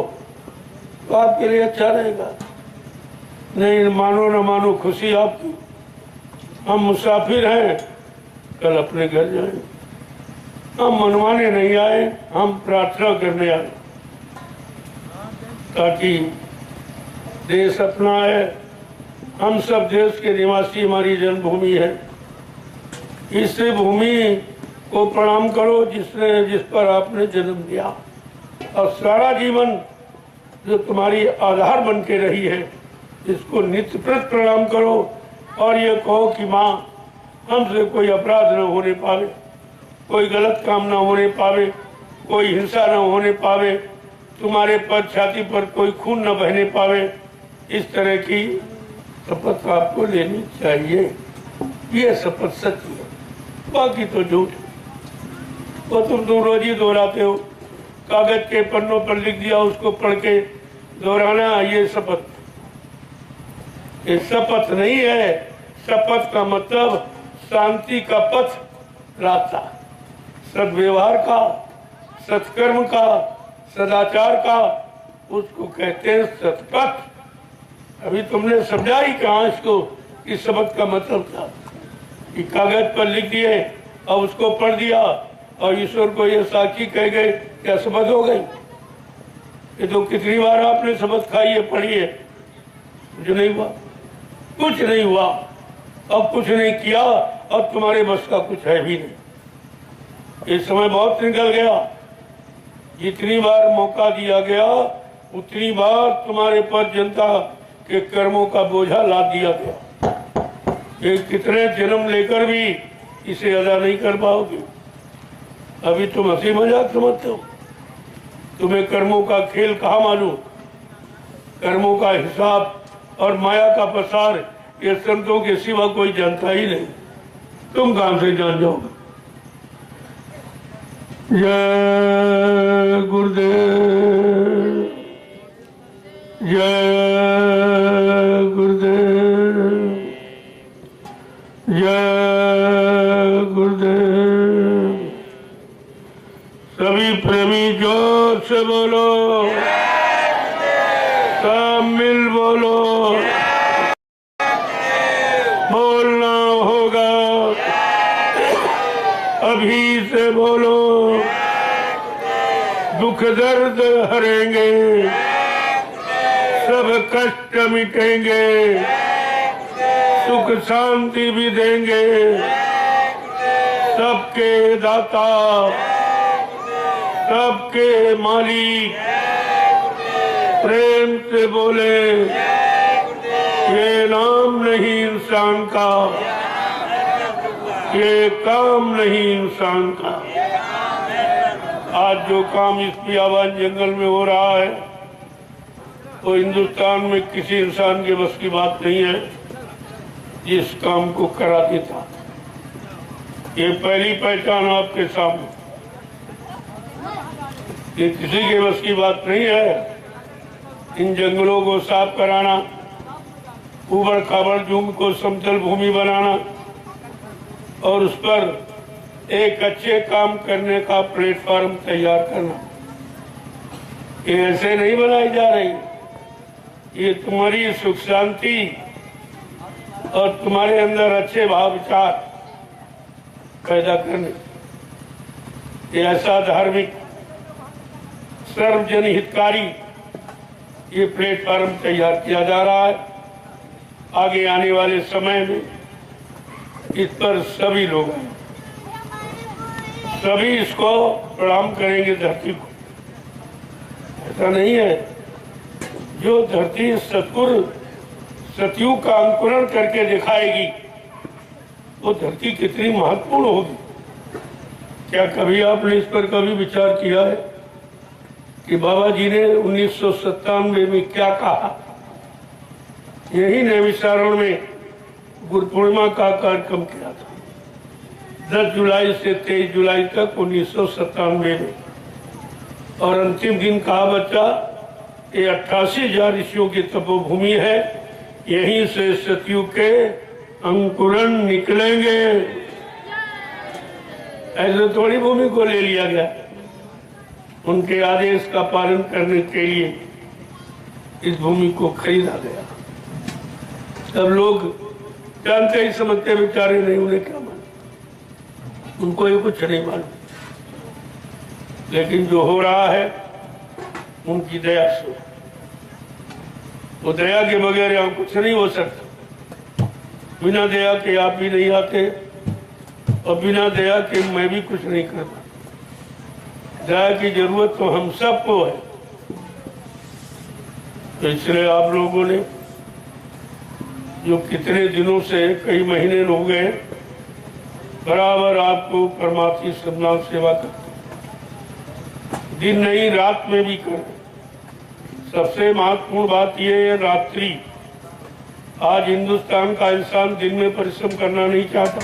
तो आपके लिए अच्छा रहेगा। नहीं मानो न मानो, खुशी आपकी। हम मुसाफिर हैं, कल अपने घर जाएंगे। हम मनवाने नहीं आए, हम प्रार्थना करने आए, ताकि देश अपना है। हम सब देश के निवासी, हमारी जन्मभूमि है। इस भूमि को प्रणाम करो जिस पर आपने जन्म लिया, और सारा जीवन जो तुम्हारी आधार बन के रही है, इसको नित्य प्रति प्रणाम करो। और ये कहो कि माँ, हमसे कोई अपराध न होने पावे, कोई गलत काम न होने पावे, कोई हिंसा न होने पावे, तुम्हारे पर छाती पर कोई खून न बहने पावे। इस तरह की शपथ आपको लेनी चाहिए। ये शपथ सच है, बाकी तो झूठ। वो तुम रोज ही दोहराते हो, कागज के पन्नों पर लिख दिया, उसको पढ़ के दोहराना, ये शपथ। ये शपथ नहीं है। शपथ का मतलब शांति का पथ, रास्ता, सद्व्यवहार का, सत्कर्म का, सदाचार का, उसको कहते हैं सतपथ। अभी तुमने समझा ही कहाँ इसको कि शपथ का मतलब था कि कागज पर लिख दिए और उसको पढ़ दिया और ईश्वर को ये साक्षी कह गए, क्या शपथ हो गई? ये तो कितनी बार आपने शपथ खाई है, पढ़ी है, कुछ नहीं हुआ, कुछ नहीं हुआ। अब कुछ नहीं किया और तुम्हारे बस का कुछ है भी नहीं। ये समय बहुत निकल गया। जितनी बार मौका दिया गया उतनी बार तुम्हारे पर जनता के कर्मों का बोझा लाद दिया गया। ये कितने जन्म लेकर भी इसे अदा नहीं कर पाओगे। अभी तुम हंसी मजाक समझते हो, तुम्हें कर्मों का खेल कहाँ मालूम। कर्मों का हिसाब और माया का प्रसार ये संतों के सिवा कोई जानता ही नहीं। तुम कहां से जान जाओगे। जय गुरुदेव, जय गुरुदेव, जय गुरुदेव। सभी प्रेमी जोर से बोलो, सब मिल बोलो। बोलना होगा, अभी से बोलो। दुख दर्द हरेंगे, सब कष्ट मिटेंगे, सुख शांति भी देंगे। सबके दाता, सबके मालिक, प्रेम से बोले। ये नाम नहीं इंसान का, ये काम नहीं इंसान का। आज जो काम इस बियाबान जंगल में हो रहा है, वो हिंदुस्तान में किसी इंसान के बस की बात नहीं है जिस काम को करा देता। ये पहली पहचान आपके सामने, ये किसी के बस की बात नहीं है। इन जंगलों को साफ कराना, ऊबड़ खाबड़ जूम को समतल भूमि बनाना और उस पर एक अच्छे काम करने का प्लेटफॉर्म तैयार करना, ये ऐसे नहीं बनाई जा रही। ये तुम्हारी सुख शांति और तुम्हारे अंदर अच्छे भाव विचार पैदा करने, ये ऐसा धार्मिक सर्वजन हितकारी ये प्लेटफॉर्म तैयार किया जा रहा है। आगे आने वाले समय में इस पर सभी लोग सभी इसको प्रणाम करेंगे धरती को। ऐसा नहीं है, जो धरती सतयुग का अंकुरण करके दिखाएगी वो धरती कितनी महत्वपूर्ण होगी। क्या कभी आपने इस पर कभी विचार किया है कि बाबा जी ने 1997 में क्या कहा? यही नैमिषारण्य में गुरु पूर्णिमा का कार्यक्रम किया था 10 जुलाई से 23 जुलाई तक 1997 में, और अंतिम दिन कहा बच्चा ये 88,000 ऋषियों की तपोभूमि है, यहीं से सतयुग के अंकुरण निकलेंगे। ऐसे थोड़ी भूमि को ले लिया गया, उनके आदेश का पालन करने के लिए इस भूमि को खरीदा गया। सब लोग जानते ही समझते बेचारे नहीं, उन्हें क्या मालूम, उनको ये कुछ नहीं मालूम। लेकिन जो हो रहा है उनकी दया से, वो दया के बगैर यहाँ कुछ नहीं हो सकता। बिना दया के आप भी नहीं आते और बिना दया के मैं भी कुछ नहीं करता। दया की जरूरत तो हम सबको है। तो इसलिए आप लोगों ने जो कितने दिनों से, कई महीने हो गए, बराबर आपको परमार्थी सन्मान सेवा करते, दिन नहीं रात में भी कर। सबसे महत्वपूर्ण बात यह है रात्रि। आज हिंदुस्तान का इंसान दिन में परिश्रम करना नहीं चाहता,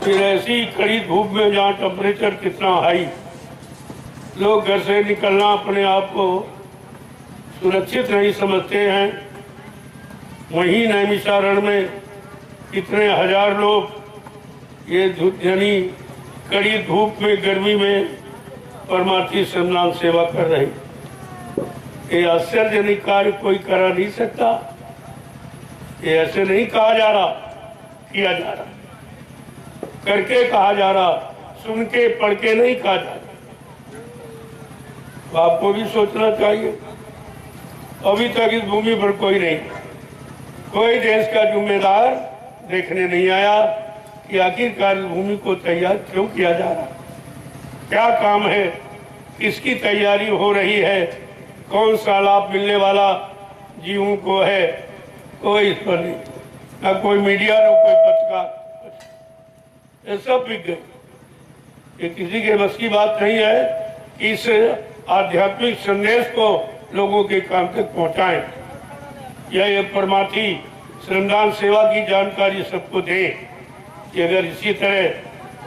फिर ऐसी कड़ी धूप में जहाँ टेम्परेचर कितना हाई, लोग घर से निकलना अपने आप को सुरक्षित नहीं समझते हैं। वहीं नैमिषारण्य में इतने हजार लोग ये यानी कड़ी धूप में, गर्मी में परमार्थी सम्मान सेवा कर रहे। ये आश्चर्यजनक कार्य कोई करा नहीं सकता। ये ऐसे नहीं कहा जा रहा, किया जा रहा, करके कहा जा रहा, सुन के पढ़ के नहीं कहा जा रहा। आपको भी सोचना चाहिए। अभी तक इस भूमि पर कोई नहीं, कोई देश का जिम्मेदार देखने नहीं आया कि आखिरकार इस भूमि को तैयार क्यों किया जा रहा, क्या काम है, किसकी तैयारी हो रही है, कौन सा लाभ मिलने वाला जीवों को है, कोई इस पर नहीं, ना कोई मीडिया, ना कोई पत्रकार, ये सब बिक गए। ये किसी के बस की बात नहीं है। इस आध्यात्मिक संदेश को लोगों के कान तक पहुंचाएं, यह परमार्थी श्रमदान सेवा की जानकारी सबको दें कि अगर इसी तरह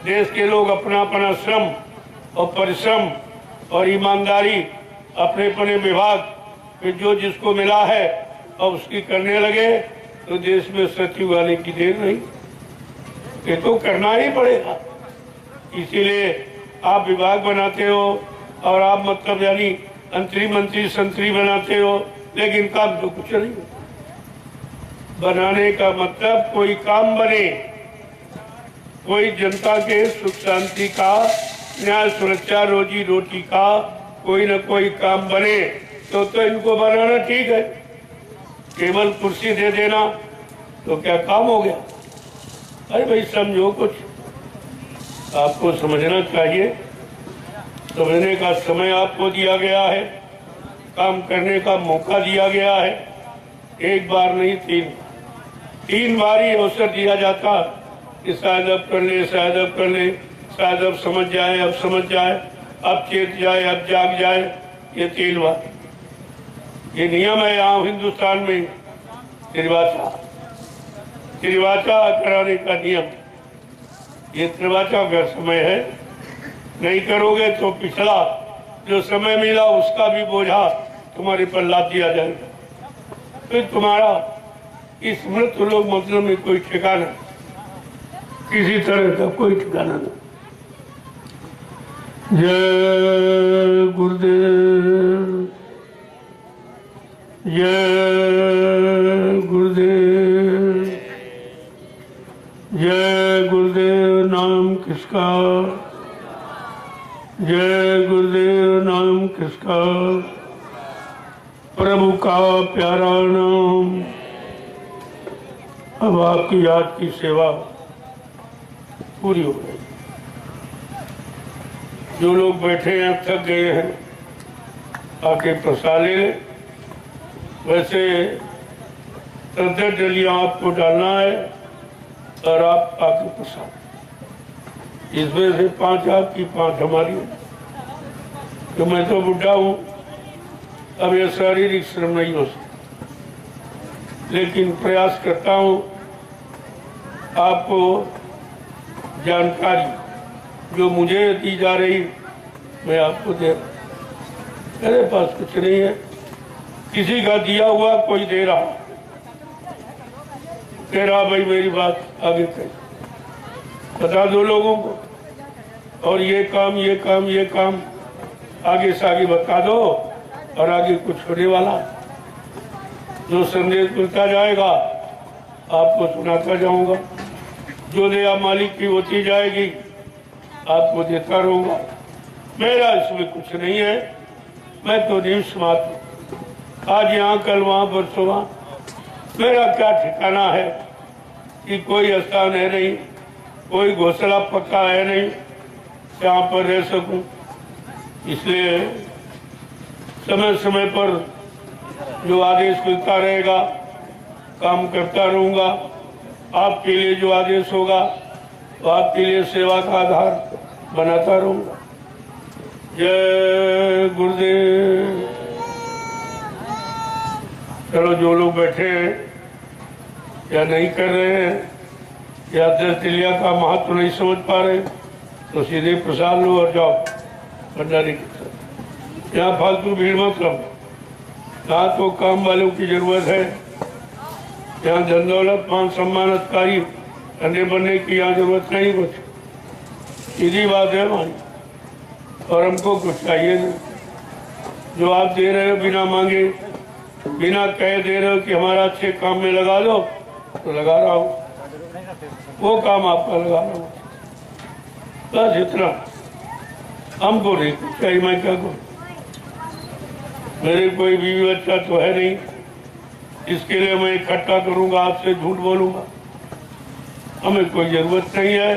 देश के लोग अपना श्रम और परिश्रम और ईमानदारी अपने विभाग में जो जिसको मिला है और उसकी करने लगे तो देश में सतयुग आने की देर नहीं। ये तो करना ही पड़ेगा। इसीलिए आप विभाग बनाते हो और आप मतलब यानी मंत्री संतरी बनाते हो, लेकिन काम तो कुछ नहीं। बनाने का मतलब कोई काम बने, कोई जनता के सुख शांति का, न्याय सुरक्षा, रोजी रोटी का कोई न कोई काम बने तो इनको बनाना ठीक है। केवल कुर्सी दे देना तो क्या काम हो गया? अरे भाई समझो, कुछ आपको समझना चाहिए। समझने का समय आपको दिया गया है, काम करने का मौका दिया गया है। एक बार नहीं, तीन बार ही अवसर दिया जाता कि शायद अब कर ले, शायद अब कर ले, शायद अब समझ जाए, अब समझ जाए, अब चेत जाए, अब जाग जाए। ये 3 बार ये नियम है यहाँ हिंदुस्तान में, त्रिवाचा कराने का नियम। ये त्रिवाचा का समय है, नहीं करोगे तो पिछला जो समय मिला उसका भी बोझा तुम्हारे पर लाद दिया जाएगा, फिर तुम्हारा इस मृत्यु लोग मतलब में कोई ठिकाना, किसी तरह का कोई ठिकाना नहीं। जय गुरुदेव, जय गुरुदेव, जय गुरुदेव नाम किसका, जय गुरुदेव नाम किसका, प्रभु का प्यारा नाम। अब आपकी याद की सेवा पूरी हो गई। जो लोग बैठे हैं थक गए हैं, आके प्रसाद ले लें। वैसे 10 डलियां आपको डालना है और आप आके प्रसाद, इसमें से 5 आपकी 5 हमारी। तो मैं तो बुढ़ा हूँ, अब यह शारीरिक श्रम नहीं हो सकता, लेकिन प्रयास करता हूँ आपको जानकारी जो मुझे दी जा रही मैं आपको दे रहा। मेरे पास कुछ नहीं है, किसी का दिया हुआ कोई दे रहा, कह रहा भाई मेरी बात आगे कही, बता दो लोगों को, और ये काम ये काम ये काम आगे से आगे बता दो, और आगे कुछ होने वाला जो संदेश मिलता जाएगा आपको सुनाता जाऊंगा। जो दया मालिक की होती जाएगी आपको देता रहूंगा। मेरा इसमें कुछ नहीं है, मैं तो निमिष मात्र, आज यहाँ कल वहाँ परसों वहाँ, मेरा क्या ठिकाना है कि कोई स्थान है नहीं, कोई घोंसला पक्का है नहीं जहाँ पर रह सकूं। इसलिए समय समय पर जो आदेश मिलता रहेगा काम करता रहूंगा। आपके लिए जो आदेश होगा तो आपके लिए सेवा का आधार बनाता रहूंगा। जय गुरुदेव। चलो, जो लोग बैठे हैं या नहीं कर रहे हैं या 10 तिलिया का महत्व नहीं समझ पा रहे तो सीधे प्रसाद लो और जाओ भंडारी की तरफ। यहाँ फालतू भीड़ मत करो, यहाँ तो काम वालों की जरूरत है। यहाँ धन दौलत मान सम्मान अधिकारी करने बनने की यहाँ जरूरत नहीं, कुछ सीधी बात है हमारी। और हमको कुछ चाहिए नहीं, जो आप दे रहे हो बिना मांगे बिना कहे दे रहे हो कि हमारा अच्छे काम में लगा दो, तो लगा रहा हूँ, वो काम आपका लगा रहा हूँ, बस इतना। हमको नहीं कुछ चाहिए, मैं क्या करूँ, मेरे कोई बीवी बच्चा तो है नहीं, इसके लिए मैं इकट्ठा करूंगा आपसे झूठ बोलूंगा। हमें कोई जरूरत नहीं है,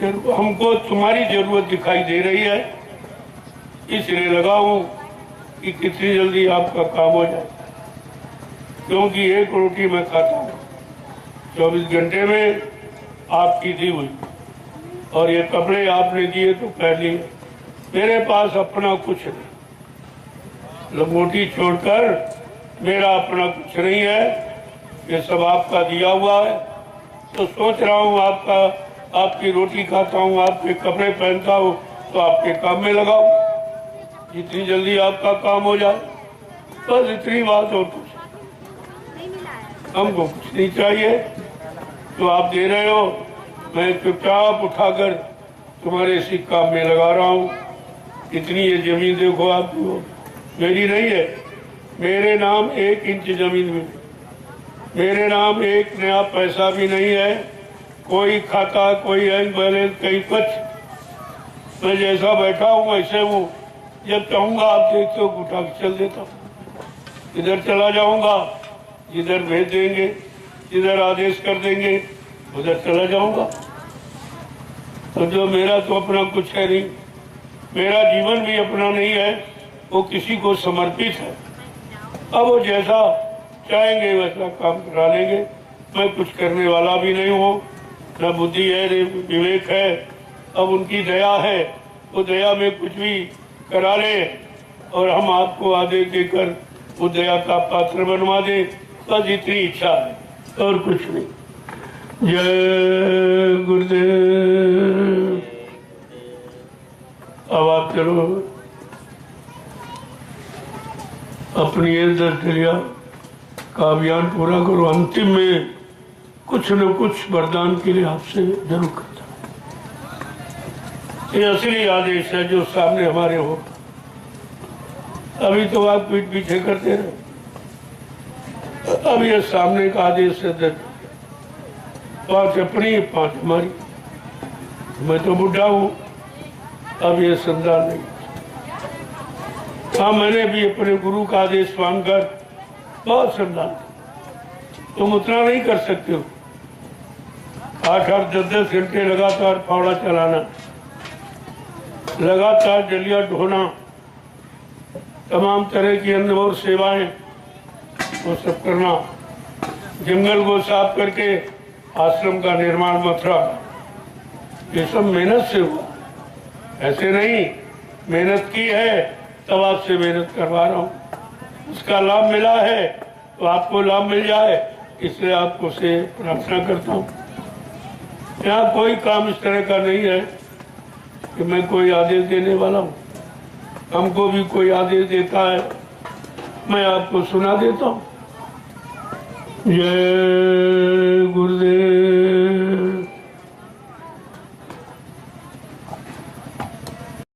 हमको तुम्हारी जरूरत दिखाई दे रही है, इसलिए लगा हूं कि कितनी जल्दी आपका काम हो जाए। क्योंकि एक रोटी मैं खाता हूँ 24 घंटे में आपकी दी हुई, और ये कपड़े आपने दिए तो पहन लिए। मेरे पास अपना कुछ नहीं, लंगोटी छोड़कर मेरा अपना कुछ नहीं है, ये सब आपका दिया हुआ है। तो सोच रहा हूँ आपकी रोटी खाता हूँ, आपके कपड़े पहनता हूँ, तो आपके काम में लगाऊं, जितनी जल्दी आपका काम हो जाए, बस इतनी बात। और कुछ हमको कुछ नहीं चाहिए, तो आप दे रहे हो, मैं चुपचाप उठाकर तुम्हारे इसी काम में लगा रहा हूँ। इतनी ये जमीन देखो आपकी, हो मेरी नहीं है, मेरे नाम 1 इंच जमीन में, मेरे नाम 1 नया पैसा भी नहीं है, कोई खाता कोई बैंक बैलेंस कहीं कुछ। मैं जैसा बैठा हूँ वैसे हूँ, जब चाहूंगा आप देखते हो उठा के चल देता हूँ, इधर चला जाऊंगा जिधर भेज देंगे, जिधर आदेश कर देंगे उधर चला जाऊंगा। तो जो मेरा तो अपना कुछ है नहीं, मेरा जीवन भी अपना नहीं है, वो किसी को समर्पित है। अब वो जैसा चाहेंगे वैसा काम करा लेंगे, मैं कुछ करने वाला भी नहीं हूँ, न बुद्धि है न विवेक है। अब उनकी दया है, वो दया में कुछ भी करा ले, और हम आपको आदेश देकर वो दया का पात्र बनवा दे, बस इतनी इच्छा है और कुछ नहीं। जय गुरुदेव। अब आप चलो अपनी ये 10 दिलिया का अभियान पूरा करो। अंतिम में कुछ न कुछ वरदान के लिए आपसे जरूर करता हूं। ये असली आदेश है जो सामने हमारे हो। अभी तो आप पीठ पीछे करते रहे, अब ये सामने का आदेश है। 5 अपनी 5 हमारी। मैं तो बुढ़ा हूं, अब ये संदान नहीं। हाँ, मैंने भी अपने गुरु का आदेश मानकर बहुत संदान। तुम उतना नहीं कर सकते हो। 8-8 10-10 घंटे लगातार फावड़ा चलाना, लगातार जलिया ढोना, तमाम तरह की अन्न और सेवाएं वो सब करना, जंगल को साफ करके आश्रम का निर्माण, मथुरा, ये सब मेहनत से हुआ। ऐसे नहीं, मेहनत की है तब आपसे मेहनत करवा रहा हूँ। उसका लाभ मिला है तो आपको लाभ मिल जाए, इसलिए आपको से प्रार्थना करता हूँ। यहाँ कोई काम इस तरह का नहीं है कि मैं कोई आदेश देने वाला हूँ। हमको भी कोई आदेश देता है, मैं आपको सुना देता हूँ। जय गुरुदेव।